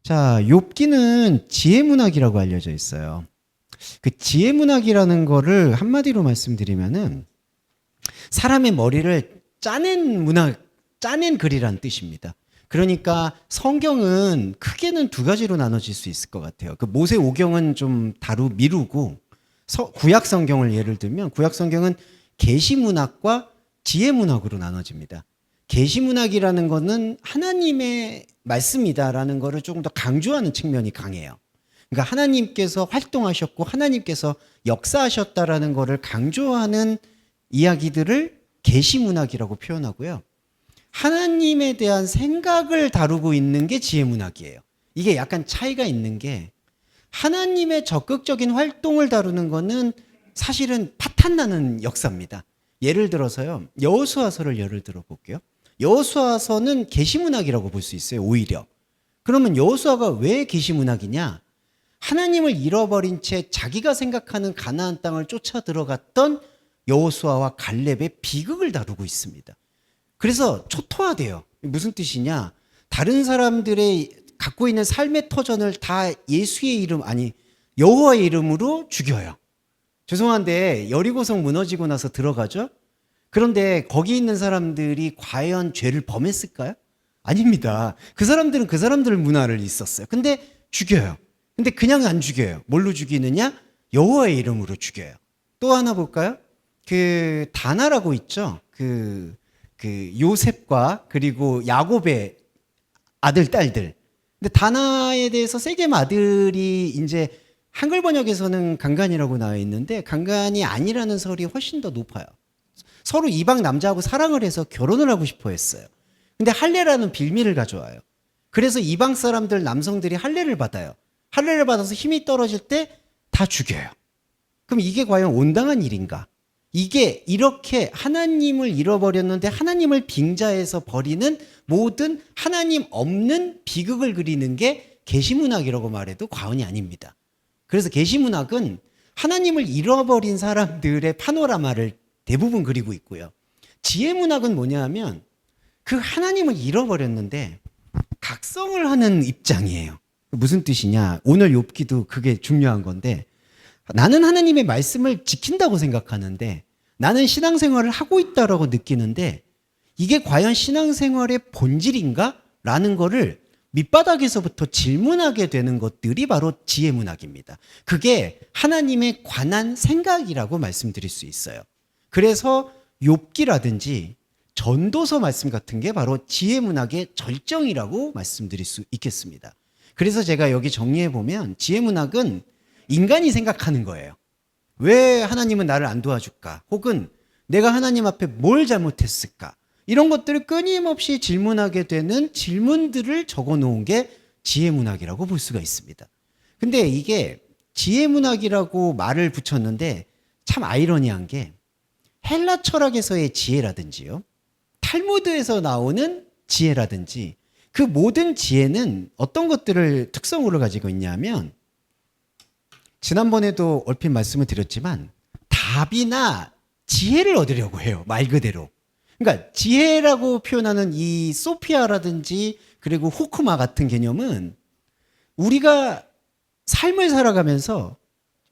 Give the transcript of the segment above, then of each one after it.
자, 욥기는 지혜문학이라고 알려져 있어요. 그 지혜문학이라는 거를 한마디로 말씀드리면은 사람의 머리를 짜낸 문학, 짜낸 글이란 뜻입니다. 그러니까 성경은 크게는 두 가지로 나눠질 수 있을 것 같아요. 그 모세오경은 좀 미루고 구약 성경을 예를 들면 구약 성경은 계시문학과 지혜문학으로 나눠집니다. 계시문학이라는 거는 하나님의 말씀이다라는 거를 조금 더 강조하는 측면이 강해요. 그러니까 하나님께서 활동하셨고 하나님께서 역사하셨다라는 거를 강조하는 이야기들을 계시문학이라고 표현하고요. 하나님에 대한 생각을 다루고 있는 게 지혜문학이에요. 이게 약간 차이가 있는 게 하나님의 적극적인 활동을 다루는 거는 사실은 파탄나는 역사입니다. 예를 들어서요. 여호수아서를 예를 들어 볼게요. 여호수아서는 계시문학이라고 볼 수 있어요. 오히려. 그러면 여호수아가 왜 계시문학이냐? 하나님을 잃어버린 채 자기가 생각하는 가나안 땅을 쫓아 들어갔던 여호수아와 갈렙의 비극을 다루고 있습니다. 그래서 초토화돼요. 무슨 뜻이냐? 다른 사람들의 갖고 있는 삶의 터전을 다 예수의 이름 아니 여호와의 이름으로 죽여요. 죄송한데 여리고성 무너지고 나서 들어가죠? 그런데 거기 있는 사람들이 과연 죄를 범했을까요? 아닙니다. 그 사람들은 그 사람들 문화를 있었어요. 근데 죽여요. 근데 그냥 안 죽여요. 뭘로 죽이느냐? 여호와의 이름으로 죽여요. 또 하나 볼까요? 그 다나라고 있죠. 그 요셉과 그리고 야곱의 아들 딸들. 근데 다나에 대해서 세겜 아들이 이제 한글 번역에서는 강간이라고 나와 있는데 강간이 아니라는 설이 훨씬 더 높아요. 서로 이방 남자하고 사랑을 해서 결혼을 하고 싶어 했어요. 근데 할례라는 빌미를 가져와요. 그래서 이방 사람들 남성들이 할례를 받아요. 할례를 받아서 힘이 떨어질 때 다 죽여요. 그럼 이게 과연 온당한 일인가? 이게 이렇게 하나님을 잃어버렸는데 하나님을 빙자해서 버리는 모든 하나님 없는 비극을 그리는 게 계시문학이라고 말해도 과언이 아닙니다. 그래서 계시문학은 하나님을 잃어버린 사람들의 파노라마를 대부분 그리고 있고요. 지혜문학은 뭐냐 하면 그 하나님을 잃어버렸는데 각성을 하는 입장이에요. 무슨 뜻이냐? 오늘 욥기도 그게 중요한 건데 나는 하나님의 말씀을 지킨다고 생각하는데 나는 신앙생활을 하고 있다라고 느끼는데 이게 과연 신앙생활의 본질인가? 라는 거를 밑바닥에서부터 질문하게 되는 것들이 바로 지혜문학입니다. 그게 하나님에 관한 생각이라고 말씀드릴 수 있어요. 그래서 욥기라든지 전도서 말씀 같은 게 바로 지혜문학의 절정이라고 말씀드릴 수 있겠습니다. 그래서 제가 여기 정리해 보면 지혜문학은 인간이 생각하는 거예요. 왜 하나님은 나를 안 도와줄까? 혹은 내가 하나님 앞에 뭘 잘못했을까? 이런 것들을 끊임없이 질문하게 되는 질문들을 적어 놓은 게 지혜문학이라고 볼 수가 있습니다. 근데 이게 지혜문학이라고 말을 붙였는데 참 아이러니한 게 헬라 철학에서의 지혜라든지요. 탈무드에서 나오는 지혜라든지 그 모든 지혜는 어떤 것들을 특성으로 가지고 있냐면 지난번에도 얼핏 말씀을 드렸지만 답이나 지혜를 얻으려고 해요. 말 그대로. 그러니까 지혜라고 표현하는 이 소피아라든지 그리고 호크마 같은 개념은 우리가 삶을 살아가면서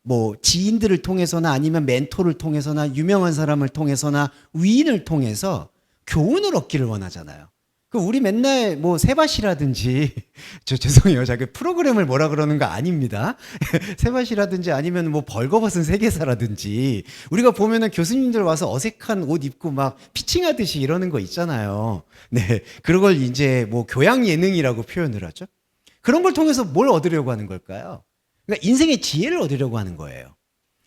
뭐 지인들을 통해서나 아니면 멘토를 통해서나 유명한 사람을 통해서나 위인을 통해서 교훈을 얻기를 원하잖아요. 그 우리 맨날 뭐 세바시라든지 저 죄송해요. 제가 프로그램을 뭐라 그러는 거 아닙니다. 세바시라든지 아니면 뭐 벌거벗은 세계사라든지 우리가 보면은 교수님들 와서 어색한 옷 입고 막 피칭하듯이 이러는 거 있잖아요. 네. 그런 걸 이제 뭐 교양 예능이라고 표현을 하죠. 그런 걸 통해서 뭘 얻으려고 하는 걸까요? 그러니까 인생의 지혜를 얻으려고 하는 거예요.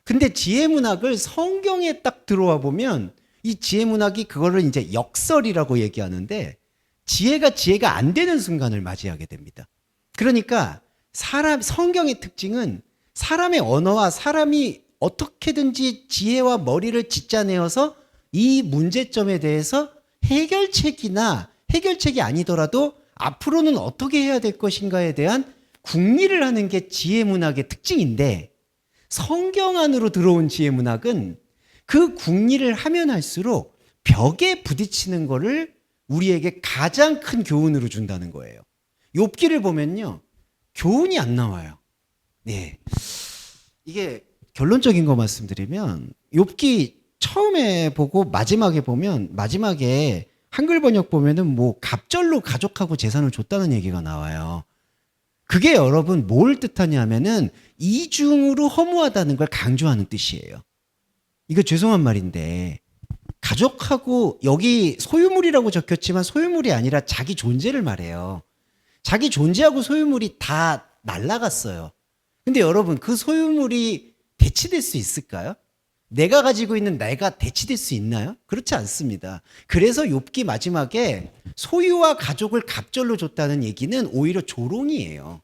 근데 지혜문학을 성경에 딱 들어와 보면 이 지혜문학이 그거를 이제 역설이라고 얘기하는데 지혜가 안 되는 순간을 맞이하게 됩니다. 그러니까 성경의 특징은 사람의 언어와 사람이 어떻게든지 지혜와 머리를 짓자내어서 이 문제점에 대해서 해결책이 아니더라도 앞으로는 어떻게 해야 될 것인가에 대한 궁리를 하는 게 지혜문학의 특징인데 성경 안으로 들어온 지혜문학은 그 궁리를 하면 할수록 벽에 부딪히는 거를 우리에게 가장 큰 교훈으로 준다는 거예요. 욥기를 보면요. 교훈이 안 나와요. 네. 이게 결론적인 거 말씀드리면 욥기 처음에 보고 마지막에 보면 마지막에 한글 번역 보면은 뭐 갑절로 가족하고 재산을 줬다는 얘기가 나와요. 그게 여러분 뭘 뜻하냐면은 이중으로 허무하다는 걸 강조하는 뜻이에요. 이거 죄송한 말인데 가족하고 여기 소유물이라고 적혔지만 소유물이 아니라 자기 존재를 말해요. 자기 존재하고 소유물이 다 날라갔어요. 근데 여러분 그 소유물이 대치될 수 있을까요? 내가 가지고 있는 내가 대치될 수 있나요? 그렇지 않습니다. 그래서 욥기 마지막에 소유와 가족을 갑절로 줬다는 얘기는 오히려 조롱이에요.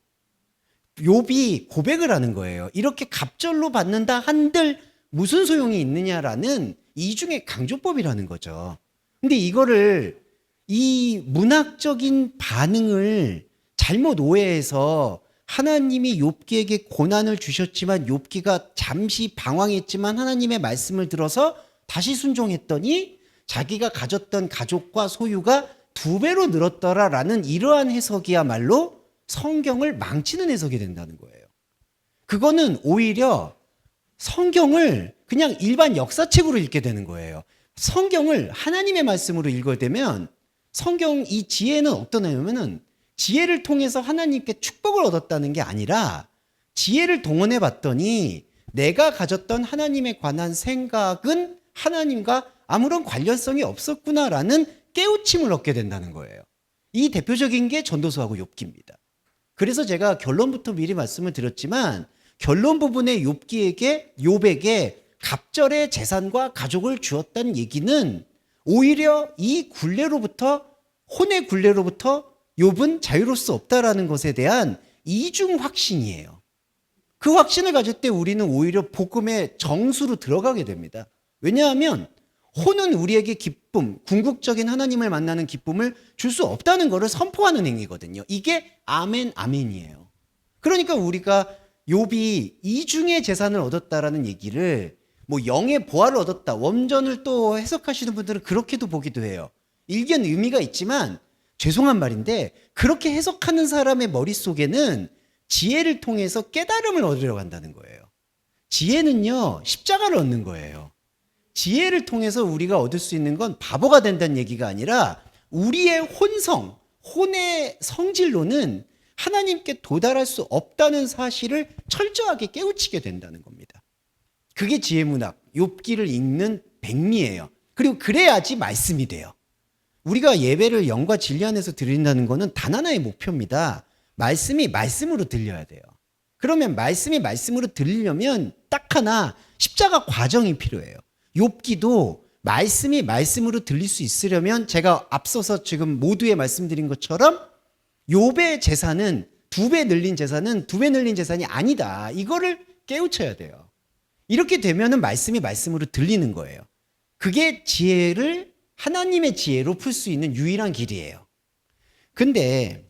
욥이 고백을 하는 거예요. 이렇게 갑절로 받는다 한들 무슨 소용이 있느냐라는 이중의 강조법이라는 거죠. 근데 이거를 이 문학적인 반응을 잘못 오해해서 하나님이 욥기에게 고난을 주셨지만 욥기가 잠시 방황했지만 하나님의 말씀을 들어서 다시 순종했더니 자기가 가졌던 가족과 소유가 2배로 늘었더라라는 이러한 해석이야말로 성경을 망치는 해석이 된다는 거예요. 그거는 오히려 성경을 그냥 일반 역사책으로 읽게 되는 거예요. 성경을 하나님의 말씀으로 읽어야 되면 성경 이 지혜는 어떤 애냐면은 지혜를 통해서 하나님께 축복을 얻었다는 게 아니라 지혜를 동원해 봤더니 내가 가졌던 하나님에 관한 생각은 하나님과 아무런 관련성이 없었구나라는 깨우침을 얻게 된다는 거예요. 이 대표적인 게 전도서하고 욥기입니다. 그래서 제가 결론부터 미리 말씀을 드렸지만 결론 부분에 욥에게 갑절의 재산과 가족을 주었다는 얘기는 오히려 이 굴레로부터 혼의 굴레로부터 욥은 자유로울 수 없다라는 것에 대한 이중 확신이에요. 그 확신을 가질 때 우리는 오히려 복음의 정수로 들어가게 됩니다. 왜냐하면 혼은 우리에게 기쁨, 궁극적인 하나님을 만나는 기쁨을 줄 수 없다는 것을 선포하는 행위거든요. 이게 아멘, 아멘이에요. 그러니까 우리가 욥이 이중의 재산을 얻었다라는 얘기를 뭐 영의 보화를 얻었다, 원전을 또 해석하시는 분들은 그렇게도 보기도 해요. 일견 의미가 있지만 죄송한 말인데 그렇게 해석하는 사람의 머릿속에는 지혜를 통해서 깨달음을 얻으려고 한다는 거예요. 지혜는요, 십자가를 얻는 거예요. 지혜를 통해서 우리가 얻을 수 있는 건 바보가 된다는 얘기가 아니라 우리의 혼성, 혼의 성질로는 하나님께 도달할 수 없다는 사실을 철저하게 깨우치게 된다는 겁니다. 그게 지혜문학, 욥기를 읽는 백미예요. 그리고 그래야지 말씀이 돼요. 우리가 예배를 영과 진리 안에서 드린다는 것은 단 하나의 목표입니다. 말씀이 말씀으로 들려야 돼요. 그러면 말씀이 말씀으로 들리려면 딱 하나 십자가 과정이 필요해요. 욥기도 말씀이 말씀으로 들릴 수 있으려면 제가 앞서서 지금 모두에 말씀드린 것처럼 욥의 재산은 2배 늘린 재산은 2배 늘린 재산이 아니다. 이거를 깨우쳐야 돼요. 이렇게 되면은 말씀이 말씀으로 들리는 거예요. 그게 지혜를 하나님의 지혜로 풀 수 있는 유일한 길이에요. 그런데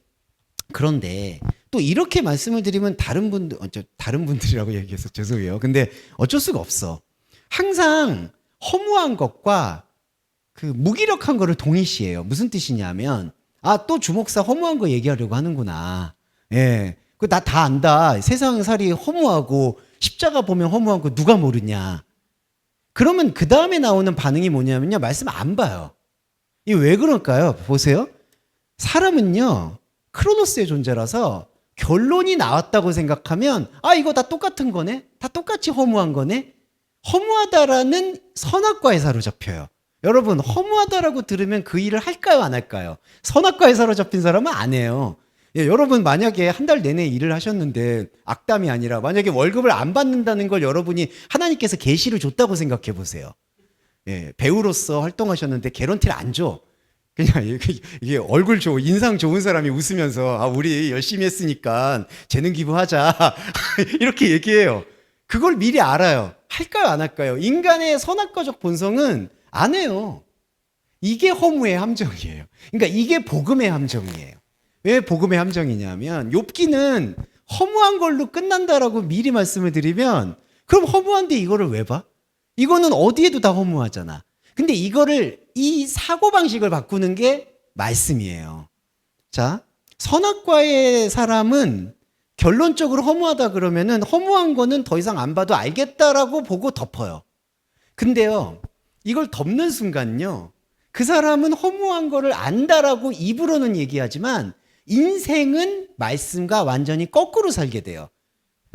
또 이렇게 말씀을 드리면 다른 분들이라고 얘기해서 죄송해요. 근데 어쩔 수가 없어. 항상 허무한 것과 그 무기력한 거를 동일시해요. 무슨 뜻이냐면 또 주목사 허무한 거 얘기하려고 하는구나. 예. 그 나 다 안다. 세상살이 허무하고 십자가 보면 허무한 거 누가 모르냐. 그러면 그 다음에 나오는 반응이 뭐냐면요. 말씀 안 봐요. 이게 왜 그럴까요? 보세요. 사람은요. 크로노스의 존재라서 결론이 나왔다고 생각하면 이거 다 똑같은 거네. 다 똑같이 허무한 거네. 허무하다라는 선악과에 사로잡혀요. 여러분 허무하다라고 들으면 그 일을 할까요? 안 할까요? 선악과에 사로잡힌 사람은 안 해요. 여러분 만약에 한 달 내내 일을 하셨는데 악담이 아니라 만약에 월급을 안 받는다는 걸 여러분이 하나님께서 계시를 줬다고 생각해 보세요. 배우로서 활동하셨는데 개런티를 안 줘. 그냥 이게 얼굴 좋고 인상 좋은 사람이 웃으면서 우리 열심히 했으니까 재능 기부하자 이렇게 얘기해요. 그걸 미리 알아요. 할까요? 안 할까요? 인간의 선악과적 본성은 안 해요. 이게 허무의 함정이에요. 그러니까 이게 복음의 함정이에요. 왜 복음의 함정이냐면 욥기는 허무한 걸로 끝난다라고 미리 말씀을 드리면 그럼 허무한데 이거를 왜 봐? 이거는 어디에도 다 허무하잖아. 근데 이 사고방식을 바꾸는 게 말씀이에요. 자, 선악과의 사람은 결론적으로 허무하다 그러면은 허무한 거는 더 이상 안 봐도 알겠다라고 보고 덮어요. 근데요, 이걸 덮는 순간요, 그 사람은 허무한 거를 안다라고 입으로는 얘기하지만 인생은 말씀과 완전히 거꾸로 살게 돼요.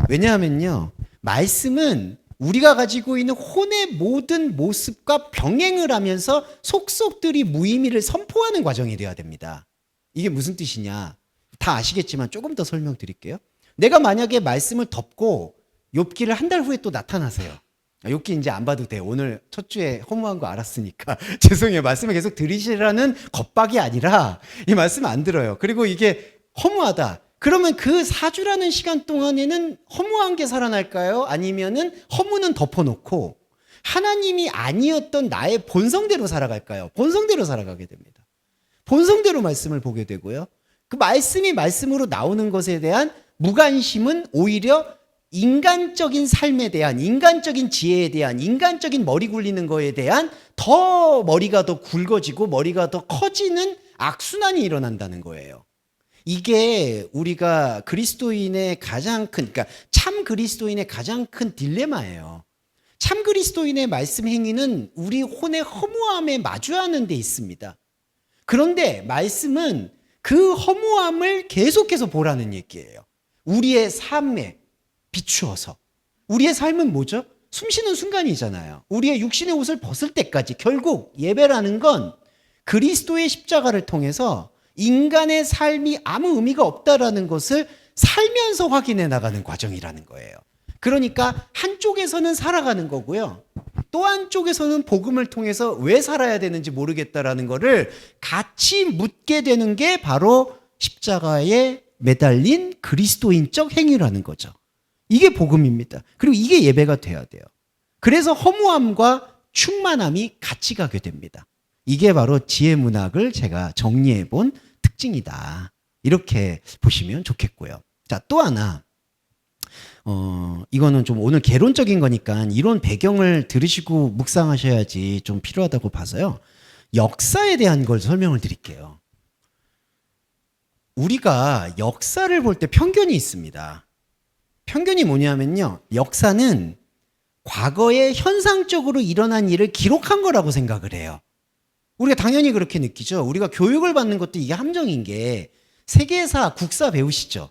왜냐하면요, 말씀은 우리가 가지고 있는 혼의 모든 모습과 병행을 하면서 속속들이 무의미를 선포하는 과정이 되어야 됩니다. 이게 무슨 뜻이냐? 다 아시겠지만 조금 더 설명드릴게요. 내가 만약에 말씀을 덮고 욥기를 한 달 후에 또 나타나세요. 욥기 이제 안 봐도 돼. 오늘 첫 주에 허무한 거 알았으니까 죄송해요. 말씀을 계속 들으시라는 겁박이 아니라 이 말씀 안 들어요. 그리고 이게 허무하다. 그러면 그 4주라는 시간 동안에는 허무한 게 살아날까요? 아니면은 허무는 덮어놓고 하나님이 아니었던 나의 본성대로 살아갈까요? 본성대로 살아가게 됩니다. 본성대로 말씀을 보게 되고요. 그 말씀이 말씀으로 나오는 것에 대한 무관심은 오히려 인간적인 삶에 대한, 인간적인 지혜에 대한, 인간적인 머리 굴리는 거에 대한 더 머리가 더 굵어지고 머리가 더 커지는 악순환이 일어난다는 거예요. 이게 우리가 그리스도인의 가장 큰, 그러니까 참 그리스도인의 가장 큰 딜레마예요. 참 그리스도인의 말씀 행위는 우리 혼의 허무함에 마주하는 데 있습니다. 그런데 말씀은 그 허무함을 계속해서 보라는 얘기예요. 우리의 삶에 비추어서. 우리의 삶은 뭐죠? 숨쉬는 순간이잖아요. 우리의 육신의 옷을 벗을 때까지 결국 예배라는 건 그리스도의 십자가를 통해서 인간의 삶이 아무 의미가 없다라는 것을 살면서 확인해 나가는 과정이라는 거예요. 그러니까 한쪽에서는 살아가는 거고요. 또 한쪽에서는 복음을 통해서 왜 살아야 되는지 모르겠다라는 거를 같이 묻게 되는 게 바로 십자가에 매달린 그리스도인적 행위라는 거죠. 이게 복음입니다. 그리고 이게 예배가 돼야 돼요. 그래서 허무함과 충만함이 같이 가게 됩니다. 이게 바로 지혜 문학을 제가 정리해 본 특징이다. 이렇게 보시면 좋겠고요. 자, 또 하나. 이거는 좀 오늘 개론적인 거니까 이론 배경을 들으시고 묵상하셔야지 좀 필요하다고 봐서요. 역사에 대한 걸 설명을 드릴게요. 우리가 역사를 볼 때 편견이 있습니다. 편견이 뭐냐면요. 역사는 과거에 현상적으로 일어난 일을 기록한 거라고 생각을 해요. 우리가 당연히 그렇게 느끼죠. 우리가 교육을 받는 것도 이게 함정인 게 세계사, 국사 배우시죠.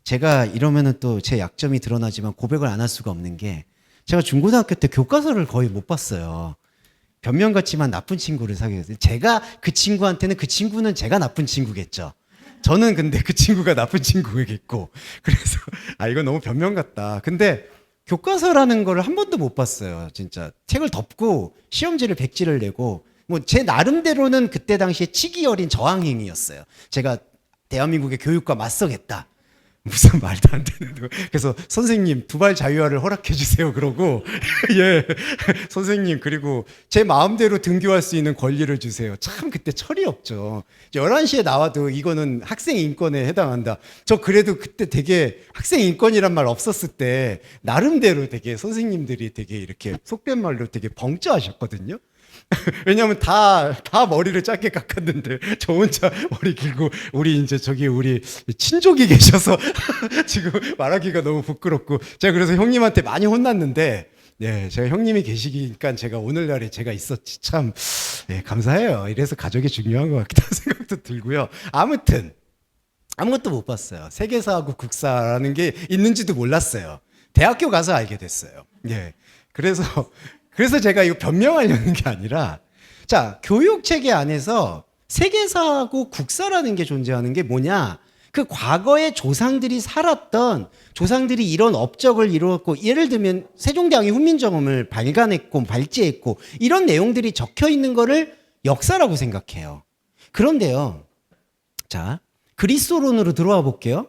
제가 이러면은 또 제 약점이 드러나지만 고백을 안 할 수가 없는 게 제가 중고등학교 때 교과서를 거의 못 봤어요. 변명 같지만 나쁜 친구를 사귀었어요. 제가 그 친구한테는 그 친구는 제가 나쁜 친구겠죠. 저는 근데 그 친구가 나쁜 친구겠고 그래서 이거 너무 변명 같다. 근데 교과서라는 거를 한 번도 못 봤어요. 진짜 책을 덮고 시험지를 백지를 내고 뭐 제 나름대로는 그때 당시에 치기 어린 저항행위였어요. 제가 대한민국의 교육과 맞서겠다. 무슨 말도 안 되는 거. 그래서 선생님 두발 자유화를 허락해 주세요. 그러고 예 선생님 그리고 제 마음대로 등교할 수 있는 권리를 주세요. 참 그때 철이 없죠. 11시에 나와도 이거는 학생 인권에 해당한다. 저 그래도 그때 되게 학생 인권이란 말 없었을 때 나름대로 되게 선생님들이 되게 이렇게 속된 말로 되게 벙쪄하셨거든요. 왜냐하면 다 머리를 짧게 깎았는데 저 혼자 머리 길고 우리 이제 저기 우리 친족이 계셔서 지금 말하기가 너무 부끄럽고 제가 그래서 형님한테 많이 혼났는데 네, 제가 형님이 계시니까 제가 오늘날에 제가 있었지 참 네, 감사해요. 이래서 가족이 중요한 것 같다는 생각도 들고요. 아무튼 아무것도 못 봤어요. 세계사하고 국사라는 게 있는지도 몰랐어요. 대학교 가서 알게 됐어요. 네, 그래서 제가 이거 변명하려는 게 아니라 자, 교육 체계 안에서 세계사하고 국사라는 게 존재하는 게 뭐냐? 그 과거의 조상들이 살았던 조상들이 이런 업적을 이루었고 예를 들면 세종대왕이 훈민정음을 발간했고 발제했고 이런 내용들이 적혀 있는 거를 역사라고 생각해요. 그런데요. 자, 그리스도론으로 들어와 볼게요.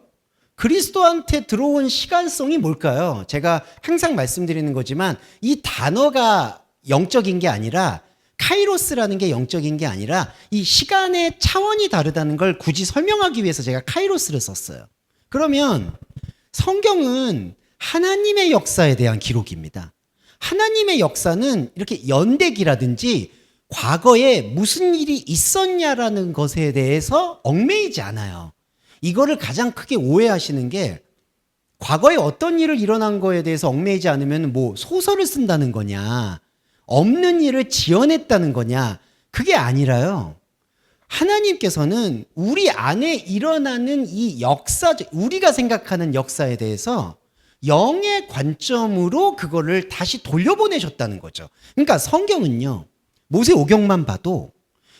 그리스도한테 들어온 시간성이 뭘까요? 제가 항상 말씀드리는 거지만 이 단어가 영적인 게 아니라 카이로스라는 게 영적인 게 아니라 이 시간의 차원이 다르다는 걸 굳이 설명하기 위해서 제가 카이로스를 썼어요. 그러면 성경은 하나님의 역사에 대한 기록입니다. 하나님의 역사는 이렇게 연대기라든지 과거에 무슨 일이 있었냐라는 것에 대해서 얽매이지 않아요. 이거를 가장 크게 오해하시는 게 과거에 어떤 일을 일어난 거에 대해서 얽매이지 않으면 뭐 소설을 쓴다는 거냐, 없는 일을 지어냈다는 거냐, 그게 아니라요. 하나님께서는 우리 안에 일어나는 이 우리가 생각하는 역사에 대해서 영의 관점으로 그거를 다시 돌려보내셨다는 거죠. 그러니까 성경은요, 모세오경만 봐도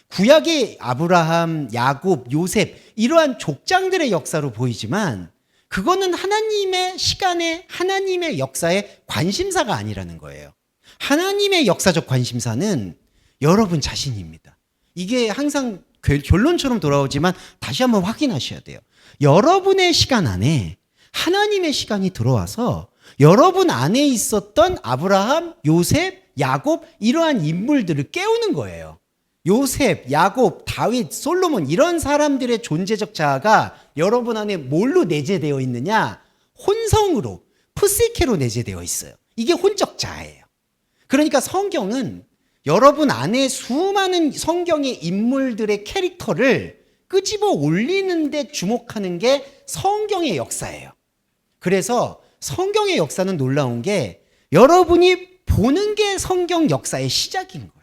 구약의 아브라함, 야곱, 요셉 이러한 족장들의 역사로 보이지만 그거는 하나님의 시간에 하나님의 역사의 관심사가 아니라는 거예요. 하나님의 역사적 관심사는 여러분 자신입니다. 이게 항상 결론처럼 돌아오지만 다시 한번 확인하셔야 돼요. 여러분의 시간 안에 하나님의 시간이 들어와서 여러분 안에 있었던 아브라함, 요셉, 야곱 이러한 인물들을 깨우는 거예요. 요셉, 야곱, 다윗, 솔로몬 이런 사람들의 존재적 자아가 여러분 안에 뭘로 내재되어 있느냐? 혼성으로, 프시케로 내재되어 있어요. 이게 혼적 자아예요. 그러니까 성경은 여러분 안에 수많은 성경의 인물들의 캐릭터를 끄집어 올리는 데 주목하는 게 성경의 역사예요. 그래서 성경의 역사는 놀라운 게 여러분이 보는 게 성경 역사의 시작인 거예요.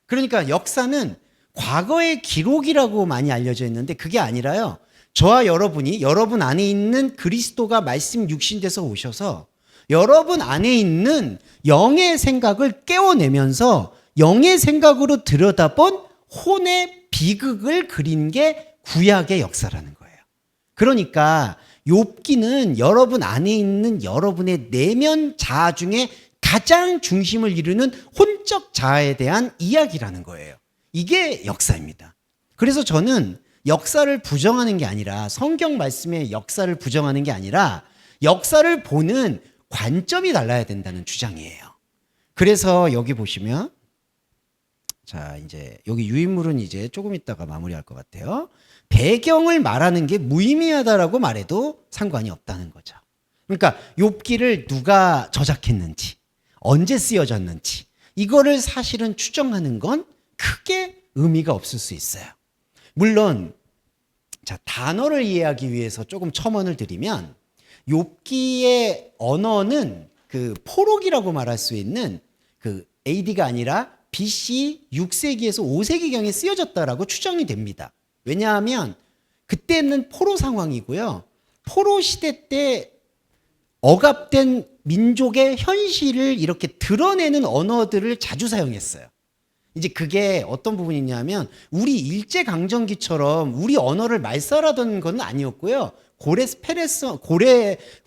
그러니까 역사는 과거의 기록이라고 많이 알려져 있는데 그게 아니라요. 저와 여러분이 여러분 안에 있는 그리스도가 말씀 육신돼서 오셔서 여러분 안에 있는 영의 생각을 깨워내면서 영의 생각으로 들여다본 혼의 비극을 그린 게 구약의 역사라는 거예요. 그러니까 욥기는 여러분 안에 있는 여러분의 내면 자아 중에 가장 중심을 이루는 혼적 자아에 대한 이야기라는 거예요. 이게 역사입니다. 그래서 저는 역사를 부정하는 게 아니라 성경 말씀의 역사를 부정하는 게 아니라 역사를 보는 관점이 달라야 된다는 주장이에요. 그래서 여기 보시면 자, 이제 여기 유인물은 이제 조금 있다가 마무리할 것 같아요. 배경을 말하는 게 무의미하다라고 말해도 상관이 없다는 거죠. 그러니까 욥기를 누가 저작했는지, 언제 쓰여졌는지 이거를 사실은 추정하는 건 크게 의미가 없을 수 있어요. 물론 자, 단어를 이해하기 위해서 조금 첨언을 드리면 욥기의 언어는 그 포록이라고 말할 수 있는 그 AD가 아니라 BC 6세기에서 5세기경에 쓰여졌다라고 추정이 됩니다. 왜냐하면 그때는 포로 상황이고요. 포로 시대 때 억압된 민족의 현실을 이렇게 드러내는 언어들을 자주 사용했어요. 이제 그게 어떤 부분이냐면 우리 일제강점기처럼 우리 언어를 말살하던 건 아니었고요.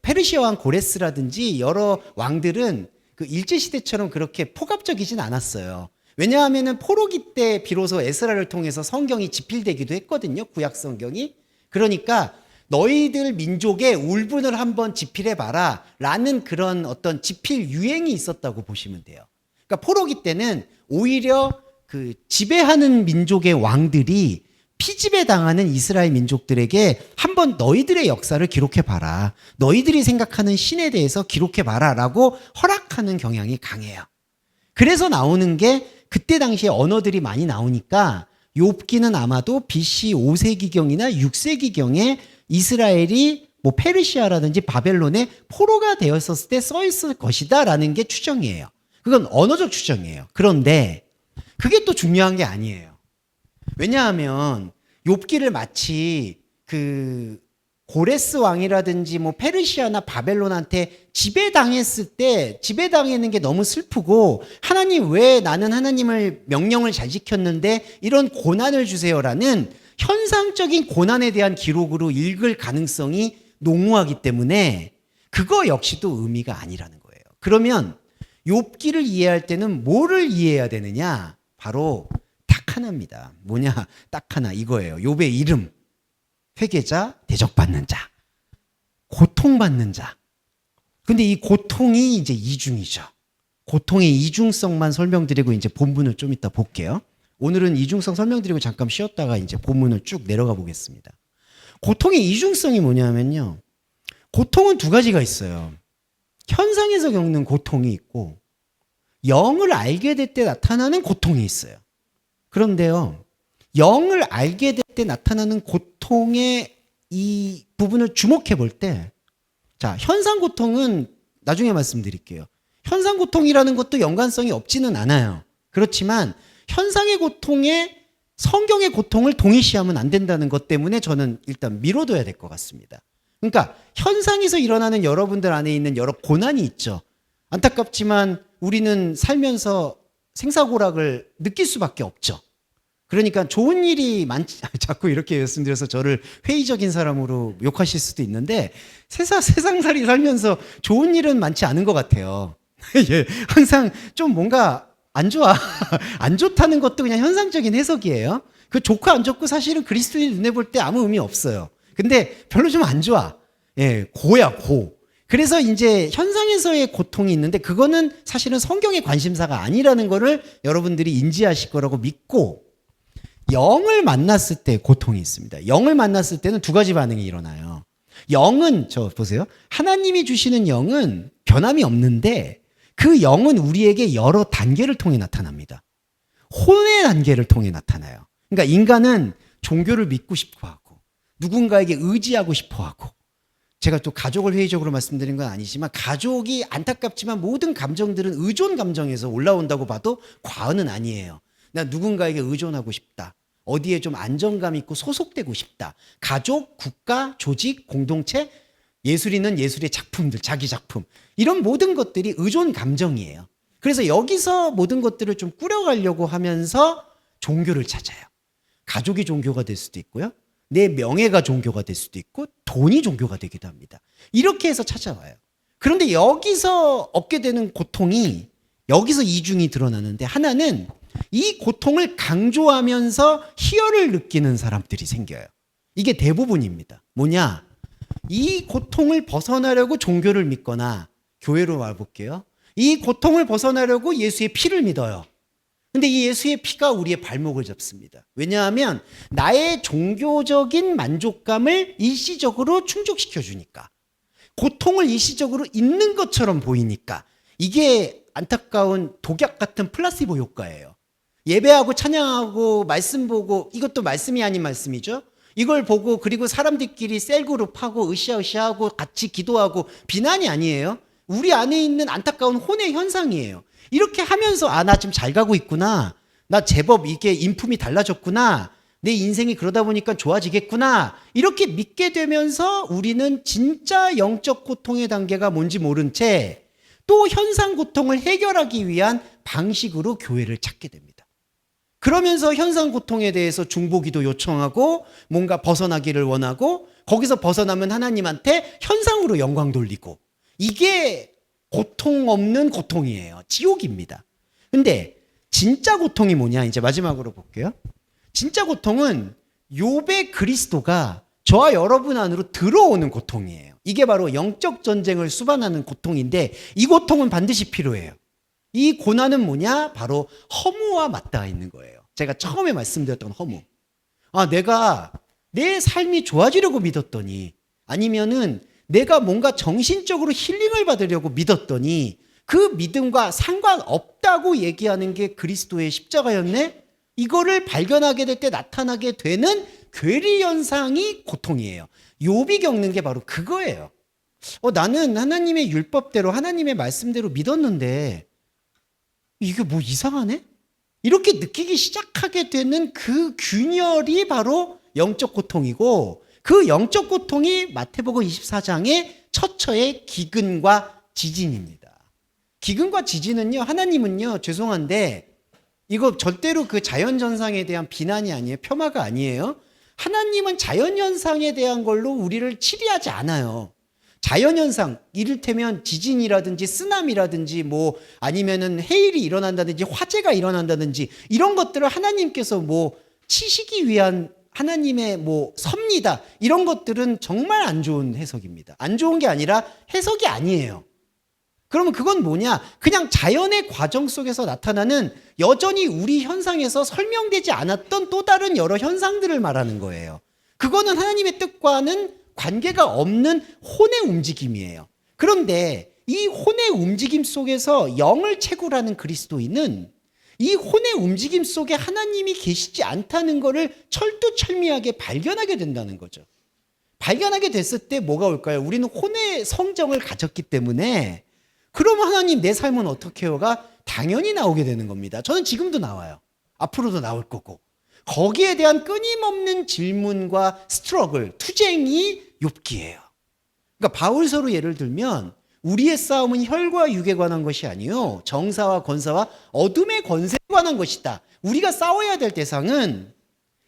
페르시아 왕 고레스라든지 여러 왕들은 그 일제시대처럼 그렇게 폭압적이진 않았어요. 왜냐하면 포로기 때 비로소 에스라를 통해서 성경이 집필되기도 했거든요. 구약 성경이. 그러니까 너희들 민족의 울분을 한번 집필해봐라 라는 그런 어떤 집필 유행이 있었다고 보시면 돼요. 그러니까 포로기 때는 오히려 그 지배하는 민족의 왕들이 피지배 당하는 이스라엘 민족들에게 한번 너희들의 역사를 기록해봐라. 너희들이 생각하는 신에 대해서 기록해봐라 라고 허락하는 경향이 강해요. 그래서 나오는 게 그때 당시에 언어들이 많이 나오니까 욥기는 아마도 BC 5세기경이나 6세기경에 이스라엘이 뭐 페르시아라든지 바벨론에 포로가 되었을 때 써있을 것이다 라는 게 추정이에요. 그건 언어적 추정이에요. 그런데 그게 또 중요한 게 아니에요. 왜냐하면 욥기를 마치 그 고레스 왕이라든지 뭐 페르시아나 바벨론한테 지배당했을 때 지배당했는 게 너무 슬프고 하나님 왜 나는 하나님을 명령을 잘 지켰는데 이런 고난을 주세요라는 현상적인 고난에 대한 기록으로 읽을 가능성이 농후하기 때문에 그거 역시도 의미가 아니라는 거예요. 그러면 욥기를 이해할 때는 뭐를 이해해야 되느냐? 바로 딱 하나입니다. 뭐냐? 딱 하나 이거예요. 욥의 이름. 회개자, 대적받는 자, 고통받는 자. 근데 이 고통이 이제 이중이죠. 고통의 이중성만 설명드리고 이제 본문을 좀 이따 볼게요. 오늘은 이중성 설명드리고 잠깐 쉬었다가 이제 본문을 쭉 내려가 보겠습니다. 고통의 이중성이 뭐냐면요. 고통은 두 가지가 있어요. 현상에서 겪는 고통이 있고 영을 알게 될 때 나타나는 고통이 있어요. 그런데요. 영을 알게 될 때 나타나는 고통의 이 부분을 주목해 볼 때 자, 현상 고통은 나중에 말씀드릴게요. 현상 고통이라는 것도 연관성이 없지는 않아요. 그렇지만 현상의 고통에 성경의 고통을 동일시하면 안 된다는 것 때문에 저는 일단 미뤄둬야 될 것 같습니다. 그러니까 현상에서 일어나는 여러분들 안에 있는 여러 고난이 있죠. 안타깝지만 우리는 살면서 생사고락을 느낄 수밖에 없죠. 그러니까 좋은 일이 많지, 자꾸 이렇게 말씀드려서 저를 회의적인 사람으로 욕하실 수도 있는데 세상살이 살면서 좋은 일은 많지 않은 것 같아요. 예, 항상 좀 뭔가 안 좋아. 안 좋다는 것도 그냥 현상적인 해석이에요. 그 좋고 안 좋고 사실은 그리스도인 눈에 볼 때 아무 의미 없어요. 근데 별로 좀 안 좋아. 예, 고야, 고. 그래서 이제 현상에서의 고통이 있는데 그거는 사실은 성경의 관심사가 아니라는 거를 여러분들이 인지하실 거라고 믿고, 영을 만났을 때 고통이 있습니다. 영을 만났을 때는 두 가지 반응이 일어나요. 영은, 저 보세요. 하나님이 주시는 영은 변함이 없는데 그 영은 우리에게 여러 단계를 통해 나타납니다. 혼의 단계를 통해 나타나요. 그러니까 인간은 종교를 믿고 싶어 하고 누군가에게 의지하고 싶어 하고, 제가 또 가족을 회의적으로 말씀드린 건 아니지만 가족이 안타깝지만 모든 감정들은 의존 감정에서 올라온다고 봐도 과언은 아니에요. 나 누군가에게 의존하고 싶다. 어디에 좀 안정감 있고 소속되고 싶다. 가족, 국가, 조직, 공동체, 예술인은 예술의 작품들, 자기 작품. 이런 모든 것들이 의존 감정이에요. 그래서 여기서 모든 것들을 좀 꾸려가려고 하면서 종교를 찾아요. 가족이 종교가 될 수도 있고요. 내 명예가 종교가 될 수도 있고 돈이 종교가 되기도 합니다. 이렇게 해서 찾아와요. 그런데 여기서 얻게 되는 고통이, 여기서 이중이 드러나는데, 하나는 이 고통을 강조하면서 희열을 느끼는 사람들이 생겨요. 이게 대부분입니다. 뭐냐? 이 고통을 벗어나려고 종교를 믿거나, 교회로 와볼게요. 이 고통을 벗어나려고 예수의 피를 믿어요. 근데 이 예수의 피가 우리의 발목을 잡습니다. 왜냐하면 나의 종교적인 만족감을 일시적으로 충족시켜 주니까, 고통을 일시적으로 있는 것처럼 보이니까. 이게 안타까운 독약 같은 플라시보 효과예요. 예배하고 찬양하고 말씀 보고, 이것도 말씀이 아닌 말씀이죠. 이걸 보고 그리고 사람들끼리 셀그룹하고 으쌰으쌰하고 같이 기도하고, 비난이 아니에요. 우리 안에 있는 안타까운 혼의 현상이에요. 이렇게 하면서 나 지금 잘 가고 있구나. 나 제법 이게 인품이 달라졌구나. 내 인생이 그러다 보니까 좋아지겠구나. 이렇게 믿게 되면서 우리는 진짜 영적 고통의 단계가 뭔지 모른 채 또 현상 고통을 해결하기 위한 방식으로 교회를 찾게 됩니다. 그러면서 현상 고통에 대해서 중보기도 요청하고 뭔가 벗어나기를 원하고, 거기서 벗어나면 하나님한테 현상으로 영광 돌리고, 이게 고통 없는 고통이에요. 지옥입니다. 근데 진짜 고통이 뭐냐? 이제 마지막으로 볼게요. 진짜 고통은 욥의 그리스도가 저와 여러분 안으로 들어오는 고통이에요. 이게 바로 영적 전쟁을 수반하는 고통인데, 이 고통은 반드시 필요해요. 이 고난은 뭐냐? 바로 허무와 맞닿아 있는 거예요. 제가 처음에 말씀드렸던 허무. 내가 내 삶이 좋아지려고 믿었더니, 아니면은 내가 뭔가 정신적으로 힐링을 받으려고 믿었더니 그 믿음과 상관없다고 얘기하는 게 그리스도의 십자가였네? 이거를 발견하게 될 때 나타나게 되는 괴리 현상이 고통이에요. 욥이 겪는 게 바로 그거예요. 나는 하나님의 율법대로, 하나님의 말씀대로 믿었는데 이게 뭐 이상하네? 이렇게 느끼기 시작하게 되는 그 균열이 바로 영적 고통이고, 그 영적 고통이 마태복음 24장의 처처의 기근과 지진입니다. 기근과 지진은요, 하나님은요, 죄송한데 이거 절대로 그 자연현상에 대한 비난이 아니에요. 폄하가 아니에요. 하나님은 자연현상에 대한 걸로 우리를 치리하지 않아요. 자연현상, 이를테면 지진이라든지 쓰나미라든지 뭐 아니면은 해일이 일어난다든지 화재가 일어난다든지 이런 것들을 하나님께서 뭐 치시기 위한 하나님의 뭐 섭니다. 이런 것들은 정말 안 좋은 해석입니다. 안 좋은 게 아니라 해석이 아니에요. 그러면 그건 뭐냐? 그냥 자연의 과정 속에서 나타나는 여전히 우리 현상에서 설명되지 않았던 또 다른 여러 현상들을 말하는 거예요. 그거는 하나님의 뜻과는 관계가 없는 혼의 움직임이에요. 그런데 이 혼의 움직임 속에서 영을 채굴하는 그리스도인은 이 혼의 움직임 속에 하나님이 계시지 않다는 것을 철두철미하게 발견하게 된다는 거죠. 발견하게 됐을 때 뭐가 올까요? 우리는 혼의 성정을 가졌기 때문에 그럼 하나님 내 삶은 어떻게 해요가 당연히 나오게 되는 겁니다. 저는 지금도 나와요. 앞으로도 나올 거고. 거기에 대한 끊임없는 질문과 스트러글, 투쟁이 욥기예요. 그러니까 바울서로 예를 들면 우리의 싸움은 혈과 육에 관한 것이 아니요 정사와 권사와 어둠의 권세에 관한 것이다. 우리가 싸워야 될 대상은